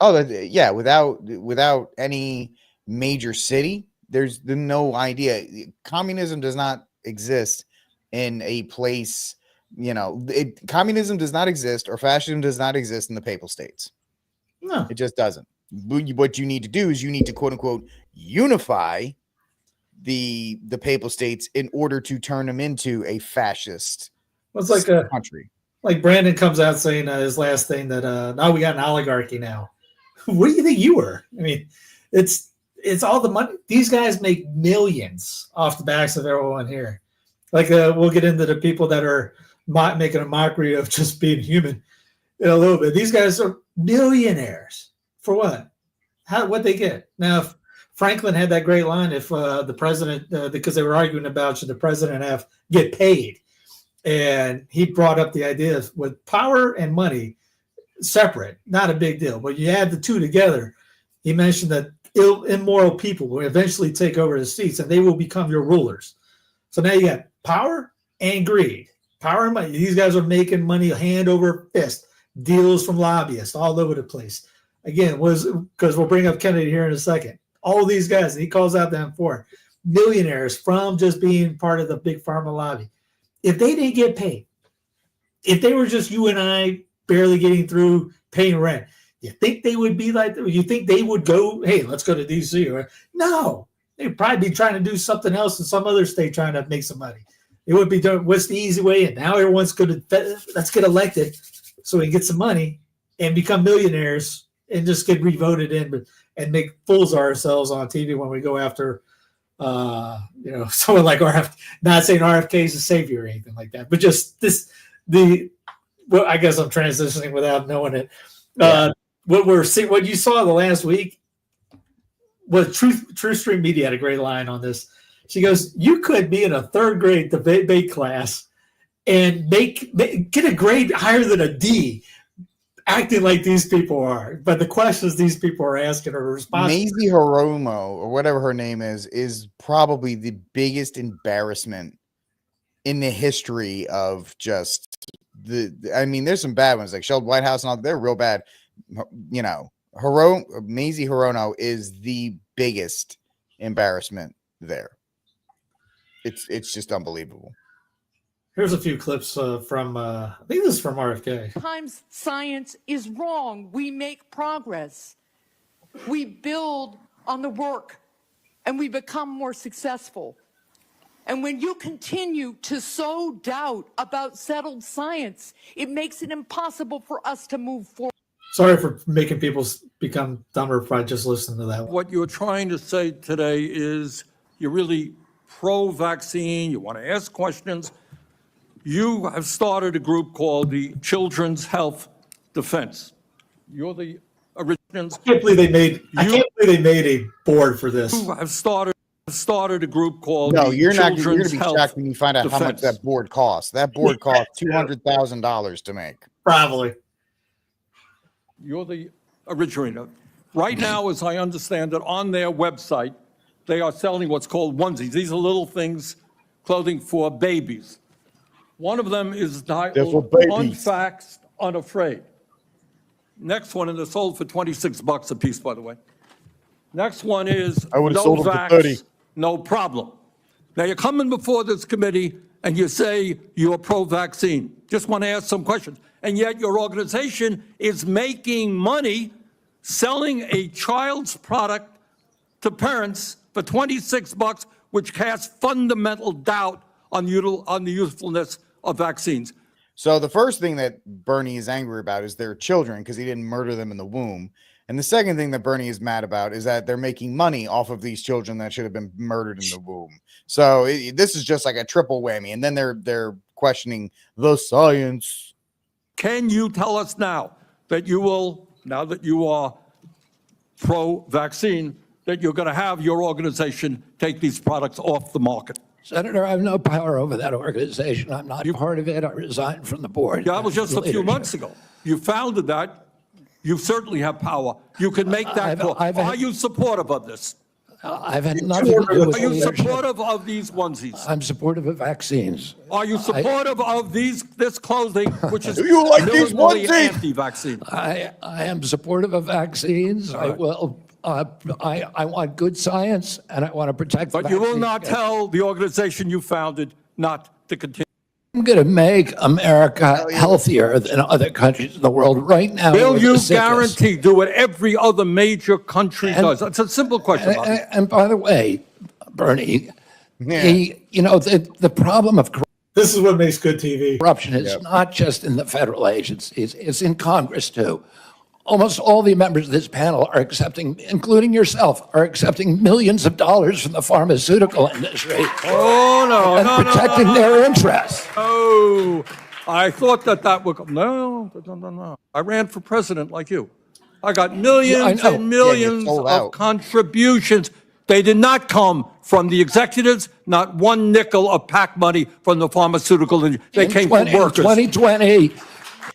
Without any major city, there's no idea. Communism does not exist in a place, communism does not exist, or fascism does not exist in the Papal States. No, it just doesn't. What you need to do is you need to, quote unquote, unify the Papal States in order to turn them into a fascist country. Like Brandon comes out saying his last thing that now we got an oligarchy now. What do you think you were? I mean, it's all the money. These guys make millions off the backs of everyone here. Like we'll get into the people that are making a mockery of just being human in a little bit. These guys are millionaires for what? What they get now? If Franklin had that great line, if the president, because they were arguing about should the president get paid, and he brought up the idea of with power and money separate, not a big deal, but you add the two together. He mentioned that immoral people will eventually take over the seats and they will become your rulers. So now you got power and greed, power and money. These guys are making money hand over fist, deals from lobbyists all over the place. Again, because we'll bring up Kennedy here in a second. All these guys, and he calls out them for millionaires from just being part of the big pharma lobby. If they didn't get paid, if they were just you and I barely getting through paying rent, you think they would be like, you think they would go, hey, let's go to DC? Or no, they'd probably be trying to do something else in some other state trying to make some money. It would be doing what's the easy way. And now everyone's going to, let's get elected so we can get some money and become millionaires and just get re-voted in and make fools of ourselves on TV when we go after, someone like not saying RFK is a savior or anything like that, but just I guess I'm transitioning without knowing it. What you saw the last week well, True Stream Media had a great line on this. She goes, "You could be in a third grade debate class and get a grade higher than a D, acting like these people are. But the questions these people are asking are responsible." Maisie Hiromo, or whatever her name is probably the biggest embarrassment in the history of just I mean, there's some bad ones like Sheldon Whitehouse and all. They're real bad. You know, Maisie Hirono is the biggest embarrassment there. It's just unbelievable. Here's a few clips from, I think this is from RFK. Sometimes science is wrong. We make progress. We build on the work and we become more successful. And when you continue to sow doubt about settled science, it makes it impossible for us to move forward. Sorry for making people become dumber by just listening to that one. What you're trying to say today is you're really pro-vaccine, you want to ask questions. You have started a group called the Children's Health Defense. You're the originals. I can't believe they made a board for this. You have started a group called No, the you're not going Children's to be Health shocked when you find out how much Defense. that board costs. That board costs $200,000 to make. Probably. You're the originator. Right now, as I understand it, on their website, they are selling what's called onesies. These are little things, clothing for babies. One of them is titled Unfaxed, Unafraid. Next one, and they're sold for $26 a piece, by the way. Next one is I would've No sold them for Vax, 30. No Problem. Now, you're coming before this committee and you say you're pro-vaccine. Just want to ask some questions. And yet your organization is making money selling a child's product to parents for $26, which casts fundamental doubt on the usefulness of vaccines. So the first thing that Bernie is angry about is their children because he didn't murder them in the womb. And the second thing that Bernie is mad about is that they're making money off of these children that should have been murdered in the womb. So this is just like a triple whammy. And then they're questioning the science. Can you tell us now that you will, now that you are pro-vaccine, that you're going to have your organization take these products off the market? Senator, I have no power over that organization. I'm not part of it. I resigned from the board. Yeah, that was just a few months ago. You founded that. You certainly have power. You can make that call. Are you supportive of this? I've had nothing to do with Are you leadership. supportive of these onesies? I'm supportive of vaccines. Are you supportive of this clothing, which is Do you like these militantly onesies? anti-vaccine? I am supportive of vaccines. I will. I want good science, and I want to protect. But you will not tell the organization you founded not to continue. I'm going to make America healthier than other countries in the world right now. Will we're the you sickest. guarantee do what every other major country does? That's a simple question. Bobby. And by the way, Bernie, the problem of This is what makes good TV. corruption is not just in the federal agencies; it's in Congress too. Almost all the members of this panel are accepting, including yourself, are accepting millions of dollars from the pharmaceutical industry Oh, no, and no, protecting their interests. Oh, I thought that would no. I ran for president like you. I got millions I know. and millions sold of out. contributions. They did not come from the executives, not one nickel of PAC money from the pharmaceutical industry. They came from In workers. 2020,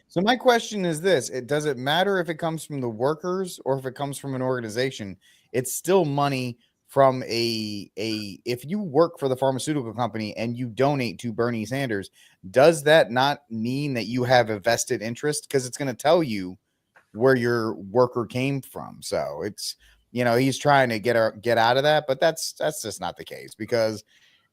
So my question is this: does it matter if it comes from the workers or if it comes from an organization? It's still money from if you work for the pharmaceutical company and you donate to Bernie Sanders, does that not mean that you have a vested interest? Because it's going to tell you where your worker came from. So it's, he's trying to get out of that, but that's just not the case, because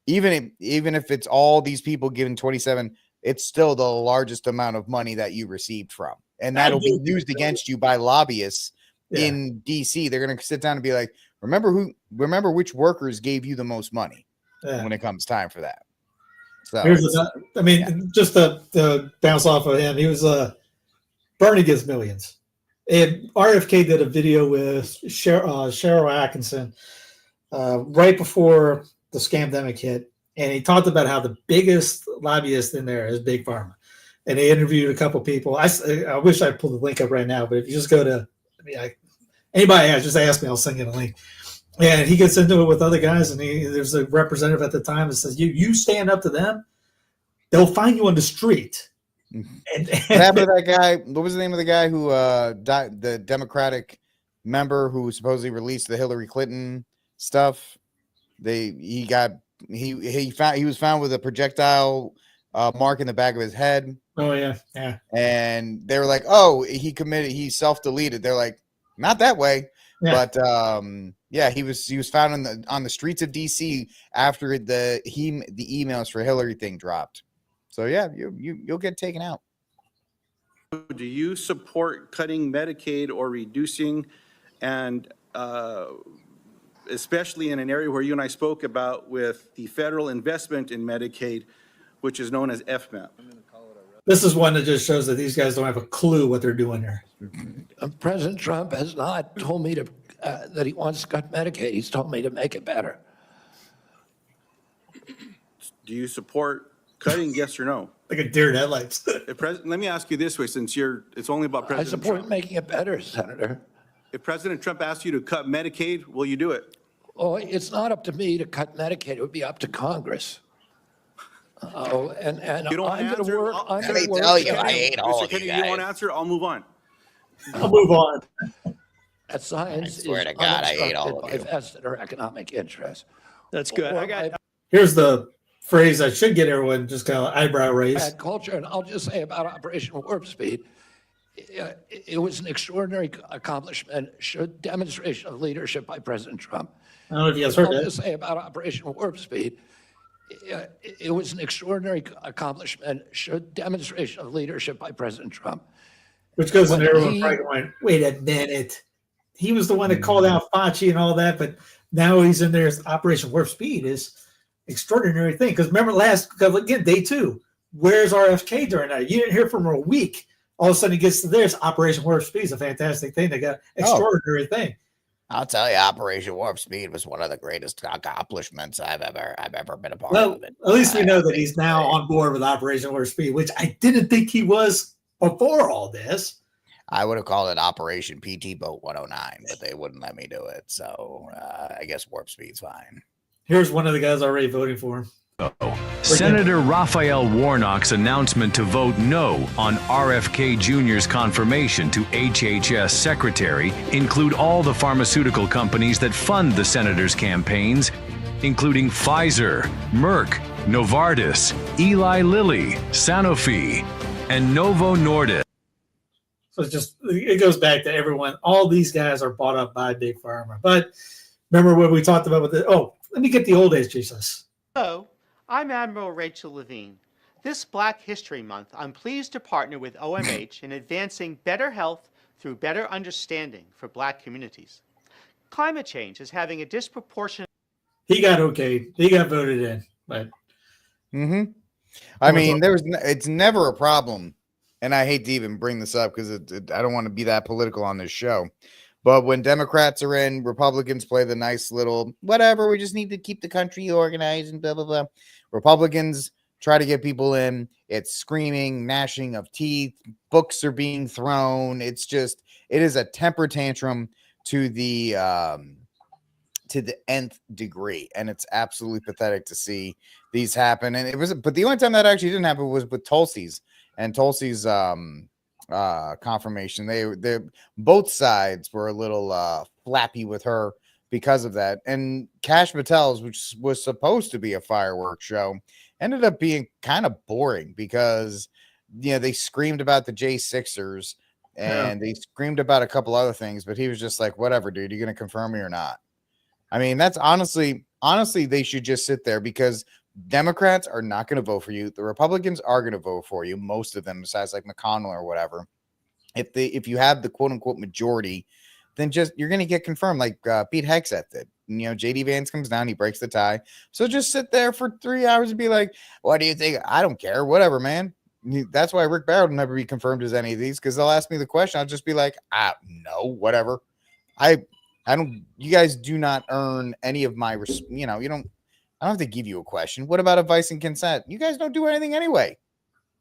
even if it's all these people given 27, it's still the largest amount of money that you received from. And that'll be used against you by lobbyists in DC. They're going to sit down and be like, remember which workers gave you the most money when it comes time for that. So just to bounce off of him, he was Bernie gets millions. And RFK did a video with Cheryl Atkinson right before the scamdemic hit. And he talked about how the biggest lobbyist in there is Big Pharma. And they interviewed a couple people. I wish I pulled the link up right now, but if you just go to, anybody has, just ask me, I'll send you the link. Yeah, and he gets into it with other guys, and there's a representative at the time that says, "You stand up to them, they'll find you on the street." And What happened to that guy? What was the name of the guy who died? The Democratic member who supposedly released the Hillary Clinton stuff. He was found with a projectile mark in the back of his head. oh yeah, yeah. And they were like, "Oh, he self-deleted." They're like, "Not that way." Yeah. But yeah, he was found on the streets of DC after the emails for Hillary thing dropped. So yeah, you'll get taken out. Do you support cutting Medicaid or reducing, and especially in an area where you and I spoke about with the federal investment in Medicaid, which is known as FMAP? This is one that just shows that these guys don't have a clue what they're doing here. President Trump has not told me that he wants to cut Medicaid. He's told me to make it better. Do you support cutting, yes or no? Like a deer in headlights. Let me ask you this way, since it's only about I President support Trump. making it better, Senator. If President Trump asks you to cut Medicaid, will you do it? Oh, it's not up to me to cut Medicaid. It would be up to Congress. Oh, and You don't I'm going answer? to work. I'm Let going me to work. tell you, I hate all Mr. of you Kennedy, you won't guys. answer? I'll move on. I'll move on. That science I swear is to God, I hate all unobstructed of by vested or economic interests. That's good. Or I got. by Here's the phrase that should get everyone just kind of eyebrow raised. bad culture. And I'll just say about Operation Warp Speed, it was an extraordinary accomplishment, showed demonstration of leadership by President Trump. I don't know if you guys heard I'll that. just say about Operation Warp Speed, it was an extraordinary accomplishment, showed demonstration of leadership by President Trump. Which goes When into everyone he- probably going, wait a minute. He was the one that called out Fauci and all that, but now he's in there. Operation Warp Speed is extraordinary thing. Because remember again, day 2, where's RFK during that? You didn't hear from him a week. All of a sudden he gets to this. Operation Warp Speed is a fantastic thing. They got extraordinary thing. I'll tell you, Operation Warp Speed was one of the greatest accomplishments I've ever been a part Well, of. It. at least we know that he's now on board with Operation Warp Speed, which I didn't think he was before all this. I would have called it Operation PT Boat 109, but they wouldn't let me do it. So I guess Warp Speed's fine. Here's one of the guys already voting for him. Senator Raphael Warnock's announcement to vote no on RFK Jr.'s confirmation to HHS Secretary include all the pharmaceutical companies that fund the senator's campaigns, including Pfizer, Merck, Novartis, Eli Lilly, Sanofi, and Novo Nordisk. So it goes back to everyone. All these guys are bought up by Big Pharma. But remember what we talked about with let me get the old days, Jesus. Hello, I'm Admiral Rachel Levine. This Black History Month, I'm pleased to partner with OMH in advancing better health through better understanding for Black communities. Climate change is having a disproportionate... He got okayed. He got voted in. But I mean, it's never a problem. And I hate to even bring this up because I don't want to be that political on this show. But when Democrats are in, Republicans play the nice little whatever. We just need to keep the country organized and blah, blah, blah. Republicans try to get people in. It's screaming, gnashing of teeth. Books are being thrown. It is a temper tantrum to the nth degree. And it's absolutely pathetic to see these happen. And but the only time that actually didn't happen was with Tulsi's. And Tulsi's confirmation, they both sides were a little flappy with her because of that. And Cash Patel's, which was supposed to be a fireworks show, ended up being kind of boring because they screamed about the J6ers and they screamed about a couple other things, but he was just like, whatever, dude, you gonna confirm me or not? I mean, that's honestly, they should just sit there because Democrats are not going to vote for you. The Republicans are going to vote for you. Most of them, besides like McConnell or whatever. If you have the quote unquote majority, then you're going to get confirmed like Pete Hegseth did. JD Vance comes down, he breaks the tie. So just sit there for 3 hours and be like, what do you think? I don't care. Whatever, man. That's why Rick Barrett will never be confirmed as any of these because they'll ask me the question. I'll just be like, no, whatever. I don't. You guys do not earn any of my. You don't. I don't have to give you a question. What about advice and consent? You guys don't do anything anyway.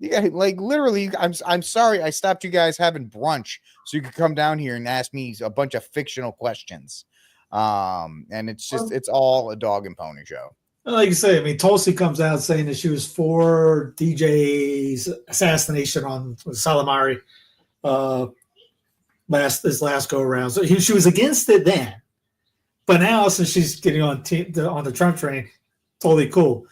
You guys, literally, I'm sorry I stopped you guys having brunch so you could come down here and ask me a bunch of fictional questions. And it's all a dog and pony show. Like you say, I mean, Tulsi comes out saying that she was for DJ's assassination on Salamari this last go around. So she was against it then, but now since she's getting on the Trump train, totally cool.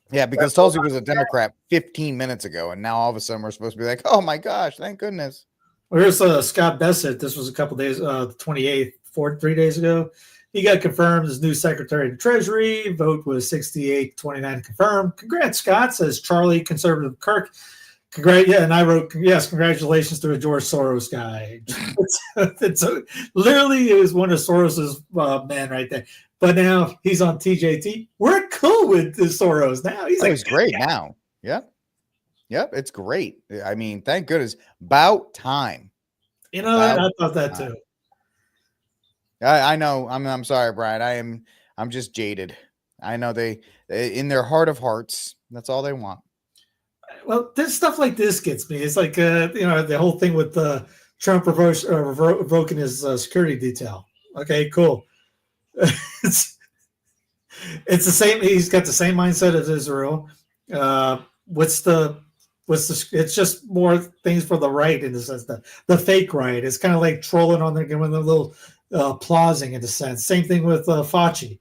Yeah, because Tulsi was a Democrat 15 minutes ago, and now all of a sudden we're supposed to be like, oh my gosh, thank goodness. Well, here's Scott Bessent. This was a couple days, the 28th, 3 days ago. He got confirmed as new Secretary of the Treasury. Vote was 68-29 confirmed. Congrats, Scott, says Charlie Conservative Kirk. And I wrote, yes, congratulations to a George Soros guy. Literally, it was one of Soros's men right there. But now he's on TJT. We're cool with Soros now. He's great now. Yep, it's great. I mean, thank goodness. About time. You know, I thought that too. I know. I'm sorry, Brian. I'm just jaded. I know they in their heart of hearts, that's all they want. Well, this stuff like this gets me. It's like the whole thing with Trump revoking his security detail. Okay, cool. It's the same. He's got the same mindset as Israel. It's just more things for the right in the sense that the fake right. It's kind of like trolling on there, giving them a little applauding in a sense. Same thing with Fauci.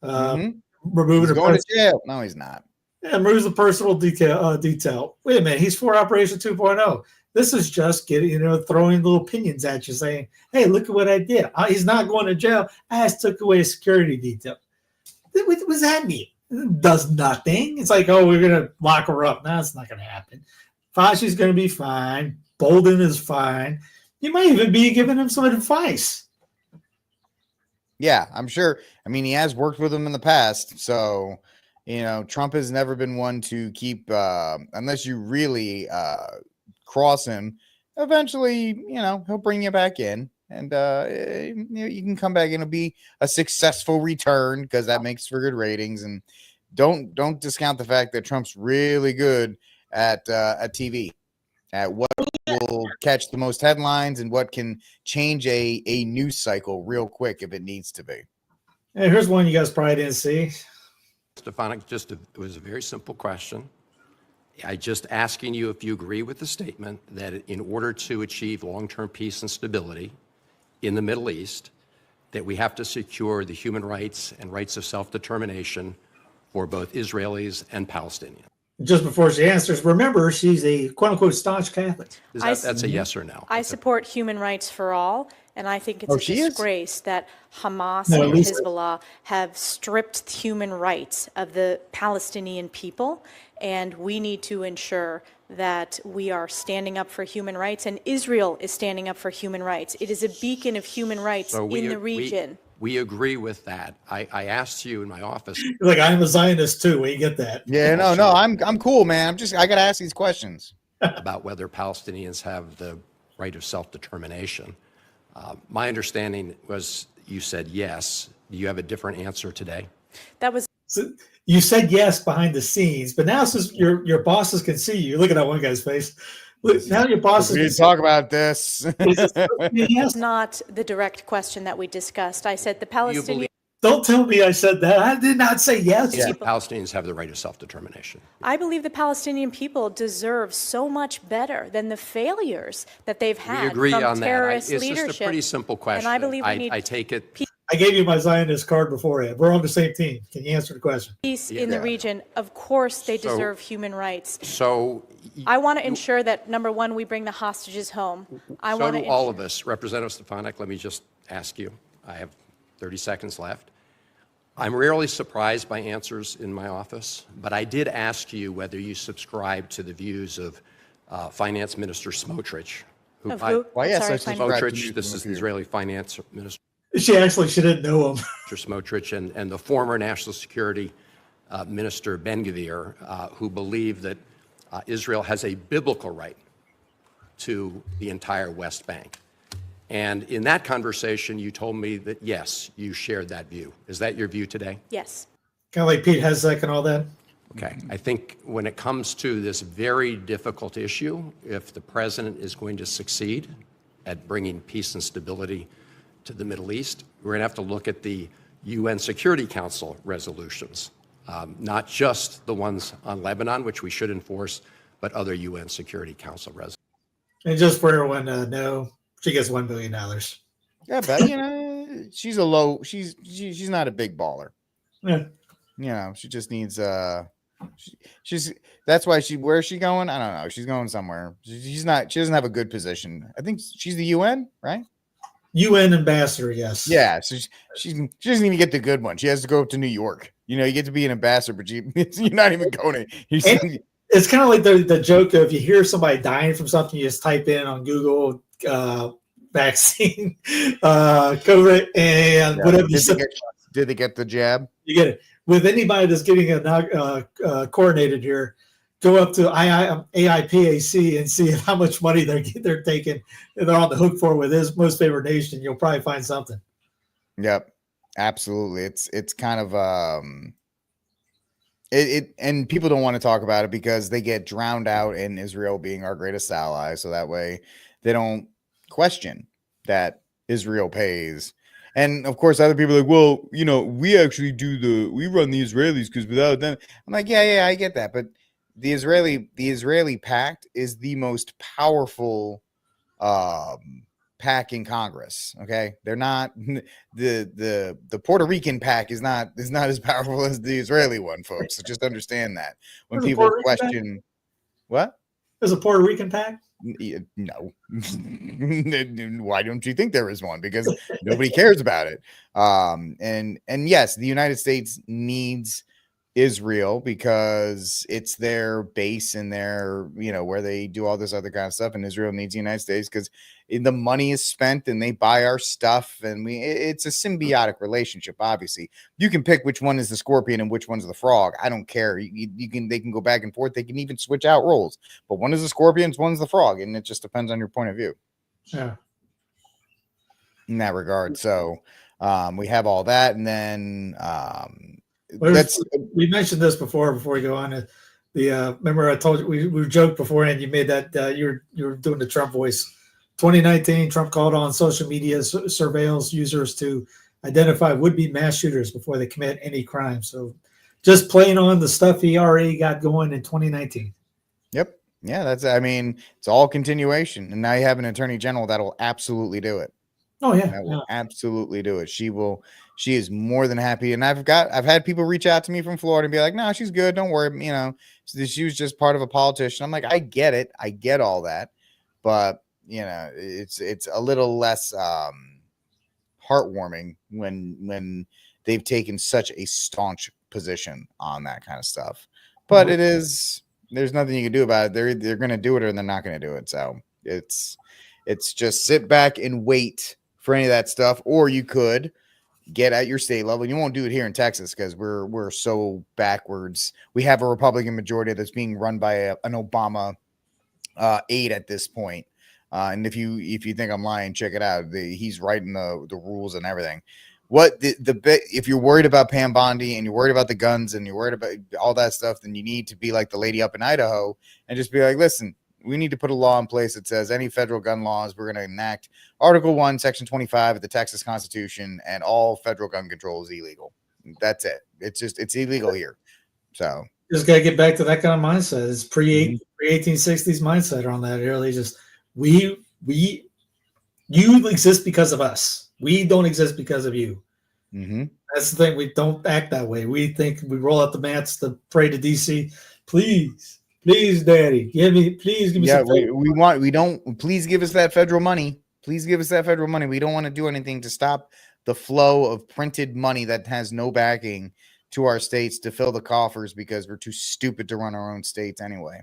Removing he's going to jail. No, he's not. Yeah, removes the personal detail. Wait a minute, he's for Operation 2.0. This is just throwing little opinions at you, saying, "Hey, look at what I did. He's not going to jail. I just took away a security detail." What does that mean? It does nothing. It's like, oh, we're going to lock her up. No, it's not going to happen. Fauci's going to be fine. Bolden is fine. You might even be giving him some advice. Yeah, I'm sure. I mean, he has worked with him in the past. So, Trump has never been one to keep, unless you really cross him, eventually, he'll bring you back in. And you can come back and it'll be a successful return because that makes for good ratings. And don't discount the fact that Trump's really good at TV, at what will catch the most headlines and what can change a news cycle real quick if it needs to be. Hey, here's one you guys probably didn't see. Stefanik, it was a very simple question. I just asking you if you agree with the statement that in order to achieve long-term peace and stability in the Middle East, that we have to secure the human rights and rights of self-determination for both Israelis and Palestinians. Just before she answers, remember, she's a quote-unquote staunch Catholic. That's a yes or no? I support human rights for all, and I think it's a disgrace that Hamas and Hezbollah have stripped human rights of the Palestinian people, and we need to ensure that we are standing up for human rights, and Israel is standing up for human rights. It is a beacon of human rights in the region. We agree with that. I asked you in my office. Like, I'm a Zionist too. We get that. Yeah, no, I'm cool, man. I got to ask these questions about whether Palestinians have the right of self-determination. My understanding was you said yes. Do you have a different answer today? That was. So you said yes behind the scenes, but now since your bosses can see you, look at that one guy's face. Look, now your bosses can talk about this. It's not the direct question that we discussed. I said the Palestinian. Don't tell me I said that. I did not say yes. Yeah, Palestinians have the right of self-determination. I believe the Palestinian people deserve so much better than the failures that they've had. We agree from on terrorist that. It's leadership. just a pretty simple question. And I believe we need I take it. I gave you my Zionist card beforehand. We're on the same team. Can you answer the question? Peace in the region. Of course, they deserve human rights. So I want to ensure that, number one, we bring the hostages home. So do all of us. Representative Stefanik, let me just ask you. I have 30 seconds left. I'm rarely surprised by answers in my office, but I did ask you whether you subscribe to the views of Finance Minister Smotrich. Of who? Yes, I Smotrich, this is the Israeli Finance Minister. She didn't know him. Smotrich and the former National Security Minister Ben-Gvir, who believe that Israel has a biblical right to the entire West Bank. And in that conversation, you told me that, yes, you shared that view. Is that your view today? Yes. Kind of like Pete Hegseth and all that? Okay. I think when it comes to this very difficult issue, if the president is going to succeed at bringing peace and stability to the Middle East, we're going to have to look at the UN Security Council resolutions, not just the ones on Lebanon, which we should enforce, but other UN Security Council resolutions. And just for everyone to know, she gets $1 billion. Yeah, but you know, she's not a big baller. Yeah. You know, she just needs she's that's why where's she going? I don't know. She's going somewhere. She doesn't have a good position. I think she's the UN, right? UN ambassador, yes. Yeah, so she doesn't even get the good one. She has to go up to New York. You know, you get to be an ambassador, but you're not even going to. It's kind of like the joke of, if you hear somebody dying from something, you just type in on Google vaccine, COVID, and whatever. Did they get the jab? You get it. With anybody that's getting coordinated here, go up to AIPAC and see how much money they're taking and they're on the hook for with his most favored nation. You'll probably find something. Yep, absolutely. It's kind of and people don't want to talk about it because they get drowned out in Israel being our greatest ally. So that way they don't question that Israel pays. And of course, other people are like, well, you know, we actually we run the Israelis because without them, I'm like, yeah, I get that. But the Israeli pact is the most powerful pack in Congress. Okay, they're not the Puerto Rican pack is not as powerful as the Israeli one, folks. So just understand that when people question what there's a Puerto Rican pack. No. Why don't you think there is one? Because nobody cares about it. And yes, the United States needs Israel because it's their base and their, you know, where they do all this other kind of stuff. And Israel needs the United States because the money is spent and they buy our stuff. And it's a symbiotic relationship. Obviously, you can pick which one is the scorpion and which one's the frog. I don't care. They can go back and forth. They can even switch out roles, but one is the scorpion, one's the frog. And it just depends on your point of view. Yeah. In that regard. So we have all that. And then, we mentioned this before we go on. Remember I told you we joked beforehand. You made that you were doing the Trump voice. 2019, Trump called on social media surveillance users to identify would-be mass shooters before they commit any crime. So, just playing on the stuff he already got going in 2019. Yep. Yeah, it's all continuation. And now you have an attorney general that'll absolutely do it. Oh yeah, that will absolutely do it. She is more than happy. And I've had people reach out to me from Florida and be like, no, she's good. Don't worry. You know, she was just part of a politician. I'm like, I get it. I get all that. But, you know, it's a little less heartwarming when they've taken such a staunch position on that kind of stuff. But there's nothing you can do about it. They're going to do it or they're not going to do it. So it's just sit back and wait for any of that stuff, or you could get at your state level. You won't do it here in Texas because we're so backwards. We have a Republican majority that's being run by an Obama aide at this point. And if you think I'm lying, check it out. He's writing the rules and everything. If you're worried about Pam Bondi and you're worried about the guns and you're worried about all that stuff, then you need to be like the lady up in Idaho and just be like, listen, we need to put a law in place that says any federal gun laws, we're going to enact Article 1, Section 25 of the Texas Constitution, and all federal gun control is illegal. That's it. It's illegal here. So just got to get back to that kind of mindset. It's pre-1860s mindset on that. Really, just you exist because of us. We don't exist because of you. Mm-hmm. That's the thing. We don't act that way. We think we roll out the mats to pray to DC. Please, Daddy, give me some. Yeah, please give us that federal money. Please give us that federal money. We don't want to do anything to stop the flow of printed money that has no backing to our states to fill the coffers because we're too stupid to run our own states anyway.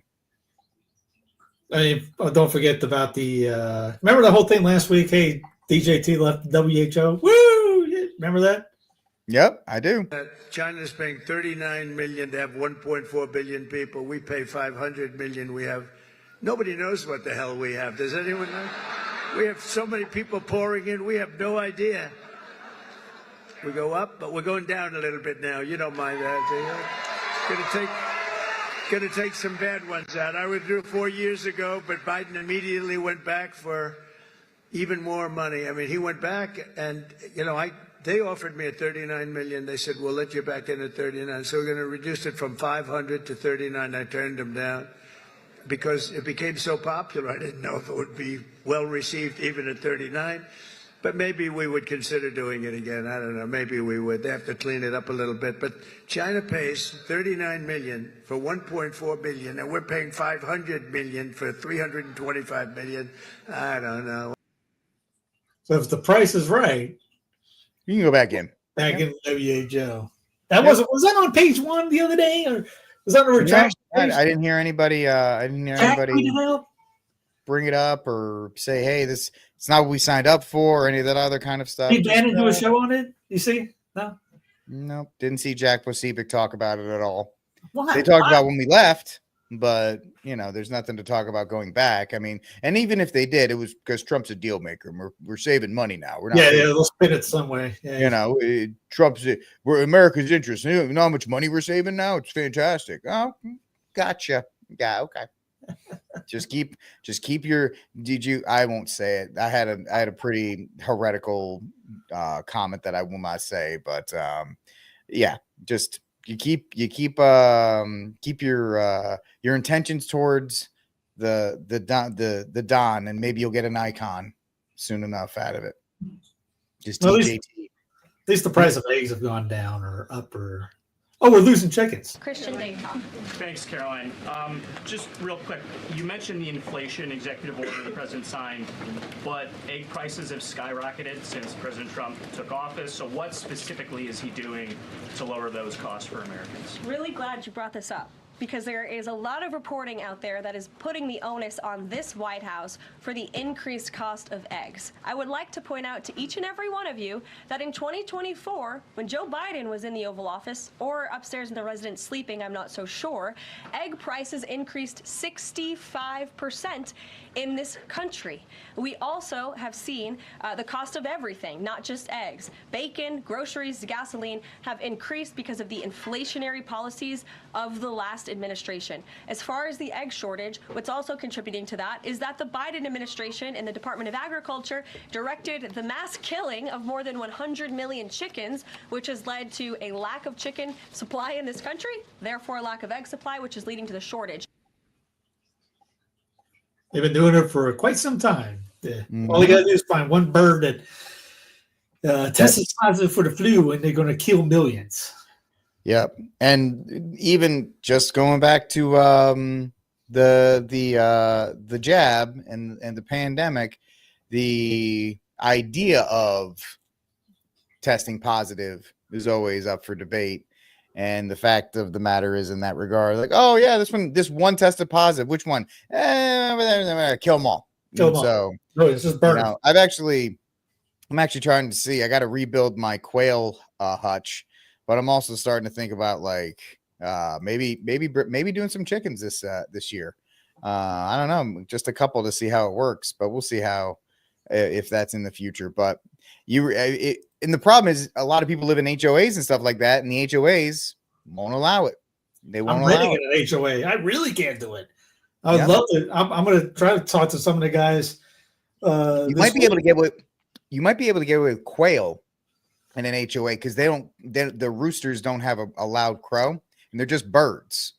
Don't forget about remember the whole thing last week? Hey, DJT left WHO. Woo! Remember that? Yep, I do. China's paying $39 million to have 1.4 billion people. We pay $500 million. Nobody knows what the hell we have. Does anyone know? We have so many people pouring in. We have no idea. We go up, but we're going down a little bit now. You don't mind that, do you? Gonna take some bad ones out. I would do it 4 years ago, but Biden immediately went back for even more money. I mean, he went back and, they offered me at 39 million. They said, we'll let you back in at 39. So we're going to reduce it from 500 to 39. I turned them down because it became so popular. I didn't know if it would be well received even at 39. But maybe we would consider doing it again. I don't know. Maybe we would. They have to clean it up a little bit. But China pays 39 million for 1.4 billion, and we're paying 500 million for 325 million. I don't know. So if the price is right, you can go back in. Back in WHO. That was that on page 1 the other day, or was that a retraction? I didn't hear anybody. Bring it up or say, hey, it's not what we signed up for, or any of that other kind of stuff. Did Bannon do a show on it? You see? No. Nope. Didn't see Jack Posebic talk about it at all. Why? They talked about when we left, but there's nothing to talk about going back. I mean, and even if they did, it was because Trump's a deal maker. And we're saving money now. We're not. Yeah, they'll spin it some way. Yeah, we're America's interest. You know how much money we're saving now? It's fantastic. Oh, gotcha. Yeah, okay. just keep your. I won't say it. I had a pretty heretical comment that I will not say, but yeah, just you keep your intentions towards the Don, and maybe you'll get an icon soon enough out of it. Just well, TJT. At least the price of eggs have gone down or up or. Oh, we're losing chickens. Christian Dayton. Thanks, Caroline. Just real quick, you mentioned the inflation executive order the president signed, but egg prices have skyrocketed since President Trump took office. So what specifically is he doing to lower those costs for Americans? Really glad you brought this up, because there is a lot of reporting out there that is putting the onus on this White House for the increased cost of eggs. I would like to point out to each and every one of you that in 2024, when Joe Biden was in the Oval Office, or upstairs in the residence sleeping, I'm not so sure, egg prices increased 65% in this country. We also have seen the cost of everything, not just eggs. Bacon, groceries, gasoline have increased because of the inflationary policies of the last administration. As far as the egg shortage, what's also contributing to that is that the Biden administration and the Department of Agriculture directed the mass killing of more than 100 million chickens, which has led to a lack of chicken supply in this country, therefore a lack of egg supply, which is leading to the shortage. They've been doing it for quite some time. All they got to do is find one bird that tests positive for the flu, and they're going to kill millions. Yep, and even just going back to the jab and the pandemic, the idea of testing positive is always up for debate. And the fact of the matter is, in that regard, like, oh yeah, this one tested positive. Which one? Kill them all. Kill them all. So no, it's just burn. I'm actually trying to see. I got to rebuild my quail hutch, but I'm also starting to think about like maybe doing some chickens this year. I don't know, just a couple to see how it works, but we'll see how if that's in the future. But and the problem is a lot of people live in HOAs and stuff like that, and the HOAs won't allow it. They won't allow it. I'm renting an HOA. I really can't do it. I would love to. I'm going to try to talk to some of the guys. You might be able to get with quail in an HOA because the roosters don't have a loud crow, and they're just birds.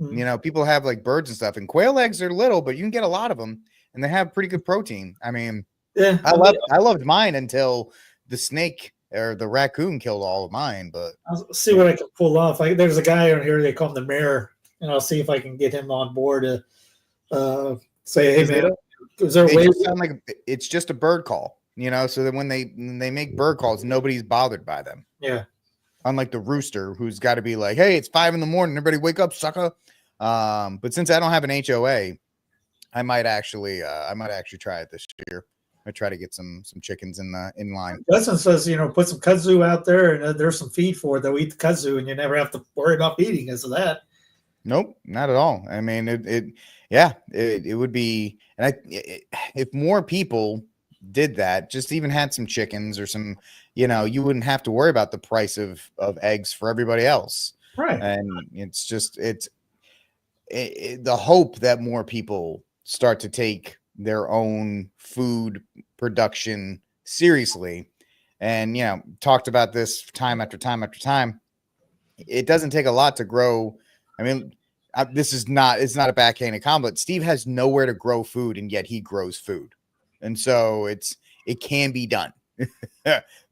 Mm-hmm. People have like birds and stuff, and quail eggs are little, but you can get a lot of them, and they have pretty good protein. I mean, yeah, I loved mine until the snake or the raccoon killed all of mine. But I'll see what I can pull off. There's a guy on here, they call him the mayor, and I'll see if I can get him on board to say, hey man, is there a way? Sound like it's just a bird call, so that when they make bird calls, nobody's bothered by them. Yeah. Unlike the rooster, who's got to be like, hey, it's 5 a.m. Everybody wake up, sucker. But since I don't have an HOA, I might actually try it this year. I try to get some chickens in line. Dustin says, put some kudzu out there, and there's some feed for it. They'll eat the kudzu, and you never have to worry about feeding because of that. Nope, not at all. I mean, it would be, and if more people did that, just even had some chickens or some, you wouldn't have to worry about the price of eggs for everybody else. Right. And it's the hope that more people start to take their own food production seriously. And, talked about this time after time after time. It doesn't take a lot to grow. I mean, it's not a backhanded compliment. Steve has nowhere to grow food, and yet he grows food. And so it can be done.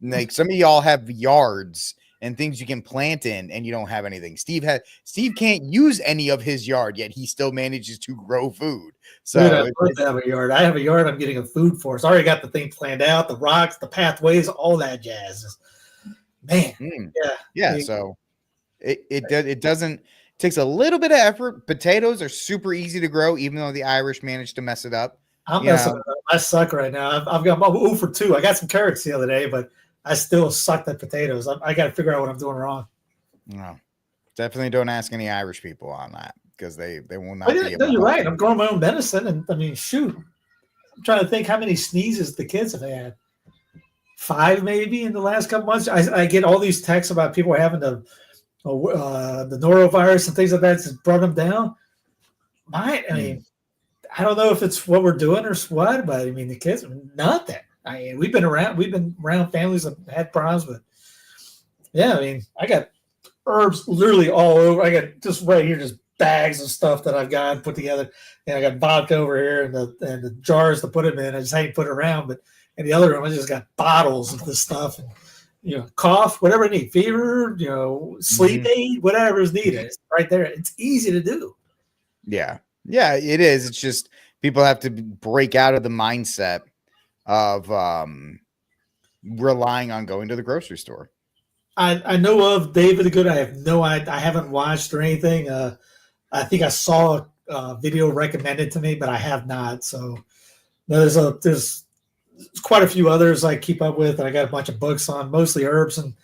Like some of y'all have yards and things you can plant in, and you don't have anything. Steve can't use any of his yard, yet he still manages to grow food. So Dude, I'd love to have a yard. I have a yard I'm getting a food for. So I already got the thing planned out, the rocks, the pathways, all that jazz. Man, yeah. So it doesn't. It takes a little bit of effort. Potatoes are super easy to grow, even though the Irish managed to mess it up. I'm messing it up. I suck right now. I'm 0 for 2. I got some carrots the other day, but I still sucked at potatoes. I got to figure out what I'm doing wrong. No, definitely don't ask any Irish people on that, because they will not be able No, to you're help right. you. I'm growing my own medicine, and I mean, shoot. I'm trying to think how many sneezes the kids have had. 5 maybe in the last couple months. I get all these texts about people having the norovirus and things like that. Just brought them down. I mean, I don't know if it's what we're doing or what, but I mean, the kids, nothing. I mean, we've been around families that had problems, but yeah, I mean, I got herbs literally all over. I got just right here, just bags of stuff that I've got put together. And I got vodka over here and the jars to put them in. I just hate to put it around, but in the other room, I just got bottles of this stuff and, cough, whatever I need, fever, sleep aid, whatever is needed. It's right there. It's easy to do. Yeah. Yeah, it is. It's just people have to break out of the mindset of relying on going to the grocery store. I know of David the Good. I have no idea. I haven't watched or anything. I think I saw a video recommended to me, but I have not. So there's quite a few others I keep up with. And I got a bunch of books on mostly herbs and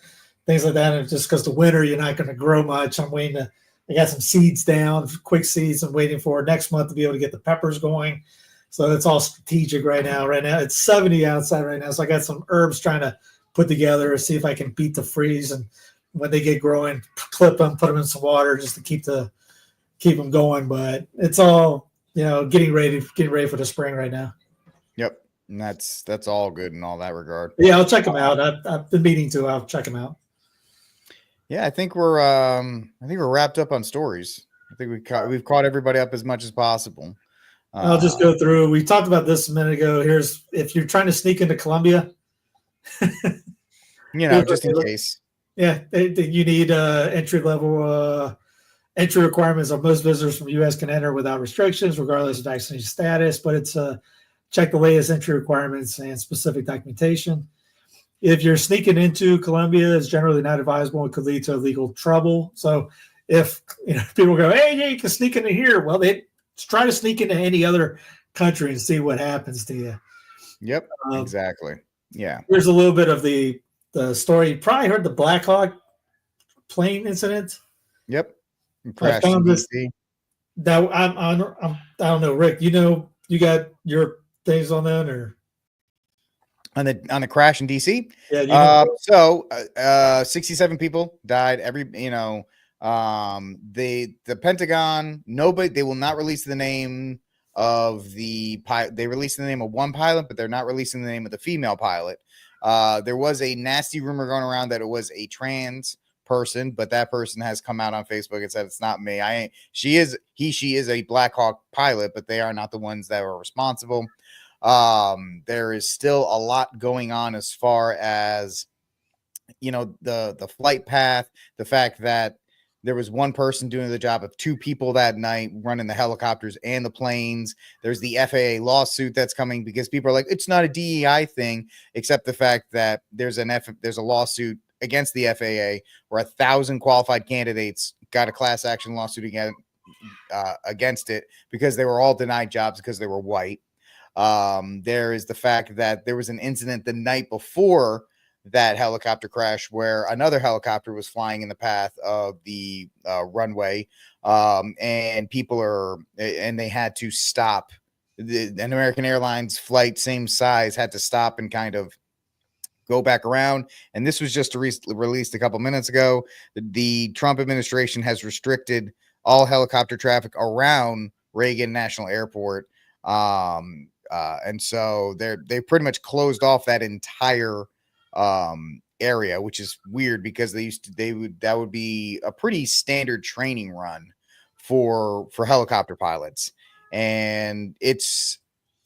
things like that. And just because the winter, you're not going to grow much. I got some seeds down, quick seeds. I'm waiting for next month to be able to get the peppers going. So it's all strategic right now. Right now it's 70 outside right now. So I got some herbs trying to put together, see if I can beat the freeze. And when they get growing, clip them, put them in some water just to keep them going. But it's all, getting ready for the spring right now. Yep. And that's all good in all that regard. Yeah, I'll check them out. I've been meaning to. I'll check them out. Yeah, I think we're wrapped up on stories. I think we've caught everybody up as much as possible. I'll just go through. We talked about this a minute ago. Here's if you're trying to sneak into Colombia, just in case. Yeah, you need entry requirements of most visitors from the U.S. can enter without restrictions, regardless of vaccination status. But it's check the latest entry requirements and specific documentation. If you're sneaking into Colombia, it's generally not advisable. It could lead to illegal trouble. So if people go, hey, you can sneak into here, well, they try to sneak into any other country and see what happens to you. Yep, exactly. Yeah. Here's a little bit of the story. You probably heard the Black Hawk plane incident. Yep. Crashed in DC. That I don't know, Rick. You got your things on that or? On the crash in DC. Yeah. So 67 people died. The Pentagon, they will not release the name of the pilot. They released the name of one pilot, but they're not releasing the name of the female pilot. There was a nasty rumor going around that it was a trans person, but that person has come out on Facebook and said it's not me. She is a Black Hawk pilot, but they are not the ones that were responsible. There is still a lot going on as far as the flight path, the fact that there was one person doing the job of 2 people that night running the helicopters and the planes. There's the FAA lawsuit that's coming because people are like, it's not a DEI thing, except the fact that there's a lawsuit against the FAA where 1,000 qualified candidates got a class action lawsuit against it because they were all denied jobs because they were white. There is the fact that there was an incident the night before that helicopter crash where another helicopter was flying in the path of the runway, and they had to stop. An American Airlines flight, same size, had to stop and kind of go back around. And this was just released a couple minutes ago. The Trump administration has restricted all helicopter traffic around Reagan National Airport and so they pretty much closed off that entire area, which is weird because that would be a pretty standard training run for helicopter pilots, and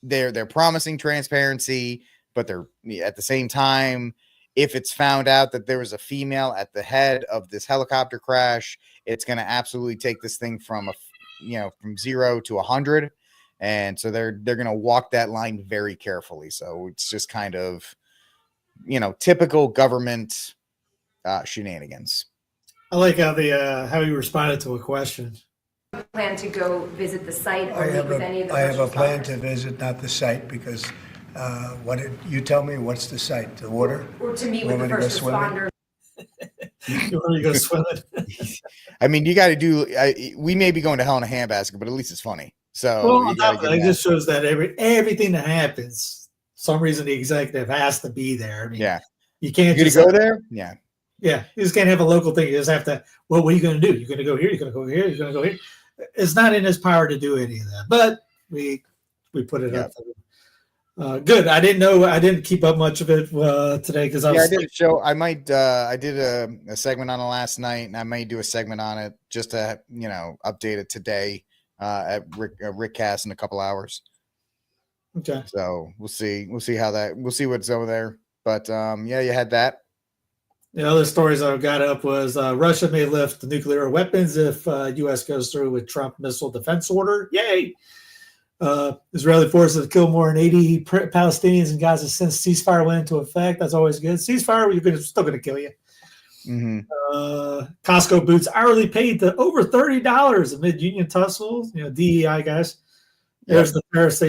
they're promising transparency, but they're at the same time, if it's found out that there was a female at the head of this helicopter crash, it's going to absolutely take this thing from from 0 to 100. And so they're going to walk that line very carefully. So it's just kind of, typical government shenanigans. I like how how he responded to a question. Plan to go visit the site or I meet have with any of the I have a first plan responders? to visit, not the site, because you tell me, what's the site? The water? Or to meet Want with the me to go first swimming? responders? You want to go swimming? I mean, you got to do. We may be going to hell in a handbasket, but at least it's funny. So Well, you on gotta top of give that, it that. just shows that everything that happens, some reason the executive has to be there. I mean, Yeah, you can't you just go there. Yeah, Yeah, you just can't have a local thing. You just have to. Well, what are you going to do? You're going to go here. You're going to go here. You're going to go here. It's not in his power to do any of that. But we put it up. Good. I didn't know. I didn't keep up much of it today because I was. I did a show. I might. I did a segment on it last night, and I may do a segment on it just to update it today at Rick Cast in a couple hours. Okay. So we'll see. We'll see what's over there. But yeah, you had that. The other stories I got up was Russia may lift nuclear weapons if U.S. goes through with Trump missile defense order. Yay! Israeli forces have killed more than 80 Palestinians in Gaza since ceasefire went into effect. That's always good. Ceasefire, still going to kill you. Mm-hmm. Costco boots hourly paid to over $30 amid union tussles. DEI guys. There's the tariffs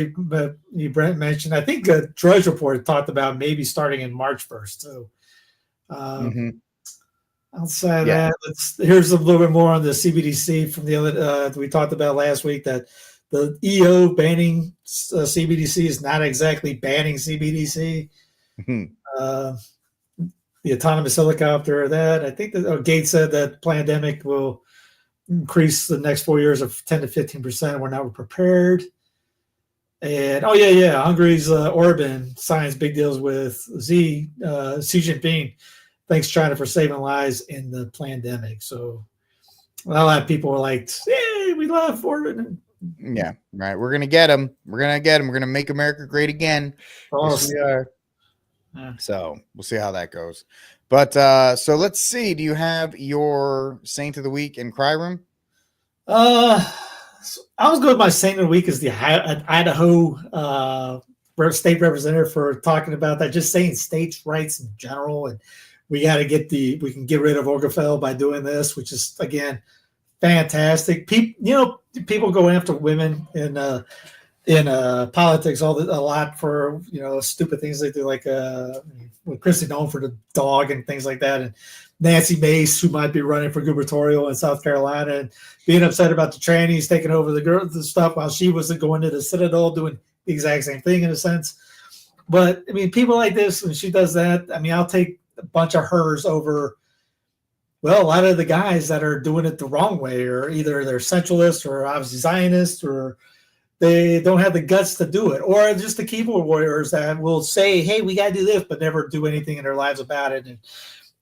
Brent mentioned. I think a Drudge Report talked about maybe starting in March 1st too. Outside that, here's a little bit more on the CBDC from the other we talked about last week, that the EO banning CBDC is not exactly banning CBDC. The autonomous helicopter, that I think that Gates said that pandemic will increase the next 4 years of 10 to 15%. We're not prepared. And Hungary's Orban signs big deals with Xi Jinping. Thanks China for saving lives in the pandemic. So a lot of people were like, "Hey, we love Orban." Yeah, right. We're gonna get him. We're gonna make America great again. Yes, we are. So we'll see how that goes. But so let's see. Do you have your Saint of the Week in Cry Room? I was good. My Saint of the Week is the Idaho state representative for talking about that, just saying states' rights in general, and we got to we can get rid of Obergefell by doing this, which is again fantastic. People go after women in politics a lot for stupid things they do, like with Christy Nolan for the dog and things like that, and Nancy Mace, who might be running for gubernatorial in South Carolina, and being upset about the trannies taking over the stuff while she was going to the Citadel doing the exact same thing in a sense. But I mean, people like this, when she does that, I mean, I'll take a bunch of hers over, well, a lot of the guys that are doing it the wrong way, or either they're centralists or obviously Zionists, or they don't have the guts to do it, or just the keyboard warriors that will say, "Hey, we got to do this," but never do anything in their lives about it. And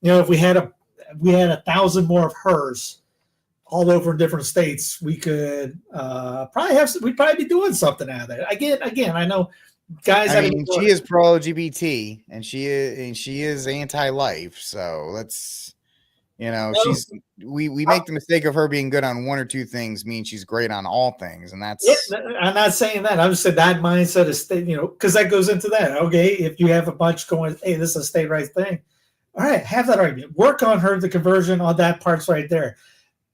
if we had 1,000 more of hers all over in different states, we could we'd probably be doing something out of that. Again, I know guys. I mean, she is pro LGBT and she is anti-life. So let's, we make the mistake of her being good on one or two things means she's great on all things, and that's. Yeah, I'm not saying that. I'm just saying that mindset is, because that goes into that. Okay, if you have a bunch going, "Hey, this is a state rights thing," all right, have that argument. Work on the conversion on that part's right there.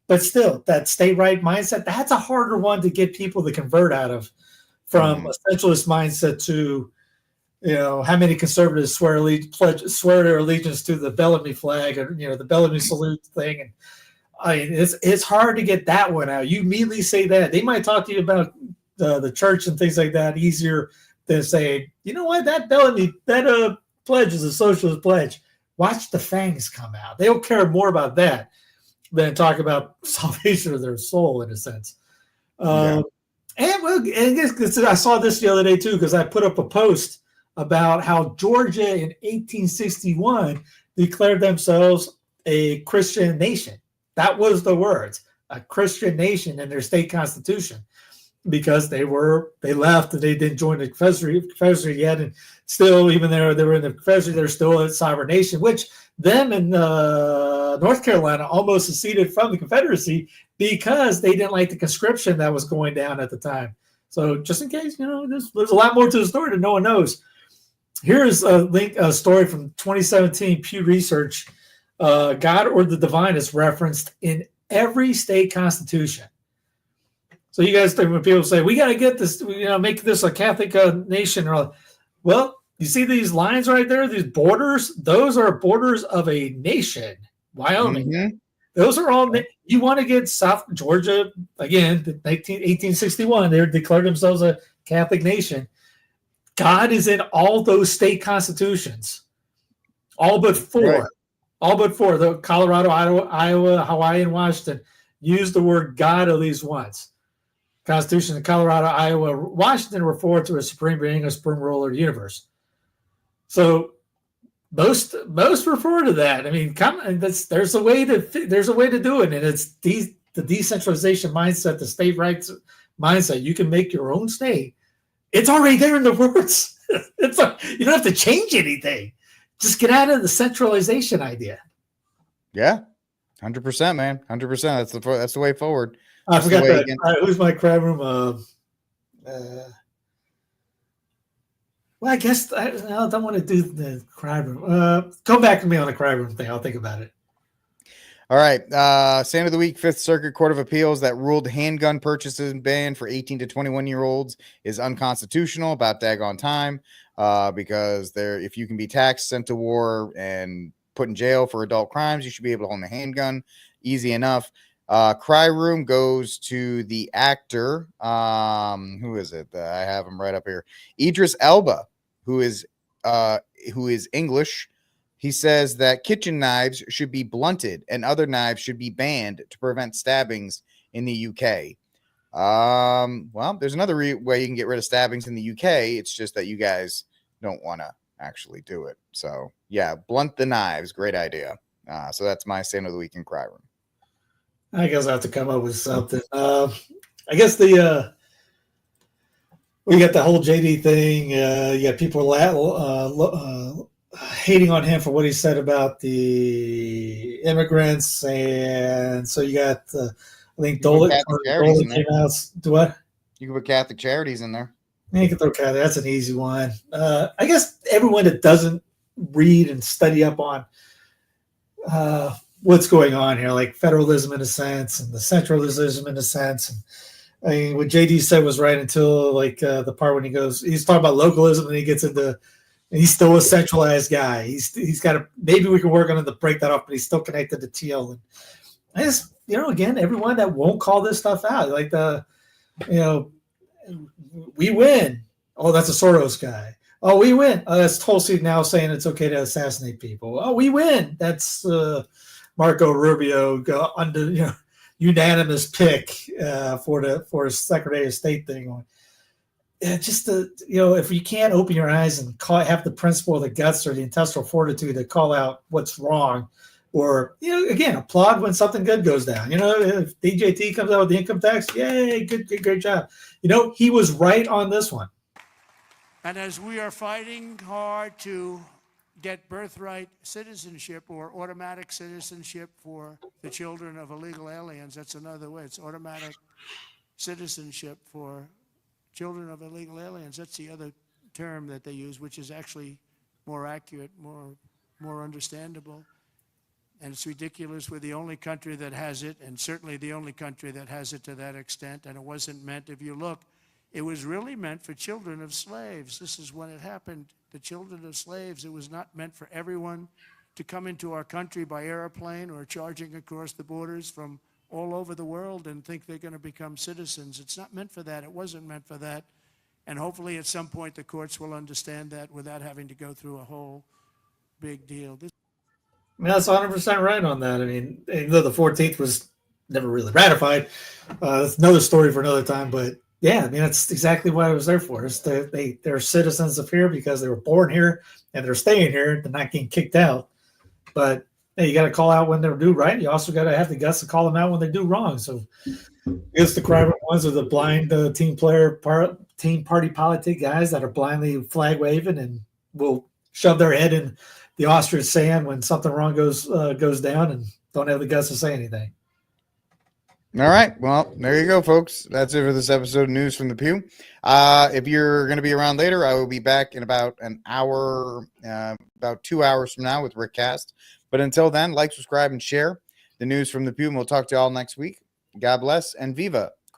But still, that state right mindset, that's a harder one to get people to convert out of, from a centralist mindset to, how many conservatives swear their allegiance to the Bellamy flag, or, the Bellamy salute thing. And I mean, it's hard to get that one out. You immediately say that. They might talk to you about the church and things like that easier than say, you know what, that Bellamy, that pledge is a socialist pledge. Watch the fangs come out. They'll care more about that than talk about salvation of their soul, in a sense. And well, I saw this the other day too, because I put up a post about how Georgia in 1861 declared themselves a Christian nation. That was the words, a Christian nation in their state constitution, because they left and they didn't join the Confederacy yet, and still, even though they were in the Confederacy, they're still a sovereign nation, which them in North Carolina almost seceded from the Confederacy because they didn't like the conscription that was going down at the time. So just in case, there's a lot more to the story that no one knows. Here's a story from 2017 Pew Research. God or the divine is referenced in every state constitution. So you guys think when people say, we got to get this, make this a Catholic nation, well, you see these lines right there, these borders, those are borders of a nation, Wyoming. Mm-hmm. Those are all, you want to get South Georgia, again, 1861, they declared themselves a Catholic nation. God is in all those state constitutions, all but four. Right. All but four, the Colorado, Iowa, Hawaii, and Washington, use the word God at least once. Constitution of Colorado, Iowa, Washington refer to a supreme being, a supreme ruler of the universe. So most refer to that. I mean, there's a way to do it, and it's the decentralization mindset, the state rights mindset. You can make your own state. It's already there in the words. You don't have to change anything. Just get out of the centralization idea. Yeah, 100%, man. 100%. That's the way forward. I forgot that. Who's my crime room? Well, I guess I don't want to do the crime room. Come back to me on the crime room thing. I'll think about it. All right. Saint of the week, Fifth Circuit Court of Appeals that ruled handgun purchases ban for 18 to 21-year-olds is unconstitutional. About daggone time. Because if you can be taxed, sent to war, and put in jail for adult crimes, you should be able to own a handgun. Easy enough. Cry room goes to the actor. Who is it? I have him right up here. Idris Elba, who is English. He says that kitchen knives should be blunted and other knives should be banned to prevent stabbings in the UK. Well, there's another way you can get rid of stabbings in the UK. It's just that you guys don't want to actually do it. So yeah, blunt the knives. Great idea. So that's my Saint of the Week in Cry Room. I guess I have to come up with something. I guess we got the whole JD thing. You got people hating on him for what he said about the immigrants, and so you got I think Dolan came out. Do what? You can put Catholic Charities in there. You can throw Catholic. That's an easy one. I guess everyone that doesn't read and study up on what's going on here, like federalism in a sense and the centralism in a sense. And, I mean, what JD said was right until like the part when he's talking about localism and he gets into, and he's still a centralized guy. He's got to, maybe we can work on it to break that off, but he's still connected to TL. And I just, again, everyone that won't call this stuff out, like we win. Oh, that's a Soros guy. Oh, we win. Oh, that's Tulsi now saying it's okay to assassinate people. Oh, we win. That's Marco Rubio under unanimous pick for a Secretary of State thing. Just if you can't open your eyes and have the principle, the guts, or the intestinal fortitude to call out what's wrong, or again, applaud when something good goes down. If DJT comes out with the income tax, yay, good, great job. He was right on this one. And as we are fighting hard to get birthright citizenship or automatic citizenship for the children of illegal aliens, that's another way. It's automatic citizenship for children of illegal aliens. That's the other term that they use, which is actually more accurate, more understandable. And it's ridiculous. We're the only country that has it, and certainly the only country that has it to that extent. And it wasn't meant, if you look, it was really meant for children of slaves. This is when it happened. The children of slaves, it was not meant for everyone to come into our country by airplane or charging across the borders from all over the world and think they're going to become citizens. It's not meant for that. It wasn't meant for that. And hopefully at some point the courts will understand that without having to go through a whole big deal. That's 100% right on that. I mean, even though the 14th was never really ratified, that's another story for another time. But Yeah, I mean, that's exactly what I was there for. They're citizens of here because they were born here and they're staying here. They're not getting kicked out. But hey, you got to call out when they do right. You also got to have the guts to call them out when they do wrong. So I guess the private ones are the blind team party politic guys that are blindly flag waving and will shove their head in the ostrich sand when something wrong goes down and don't have the guts to say anything. All right. Well, there you go, folks. That's it for this episode of News from the Pew. If you're going to be around later, I will be back in about an hour, about 2 hours from now with Rick Cast. But until then, like, subscribe, and share the News from the Pew, and we'll talk to you all next week. God bless, and Viva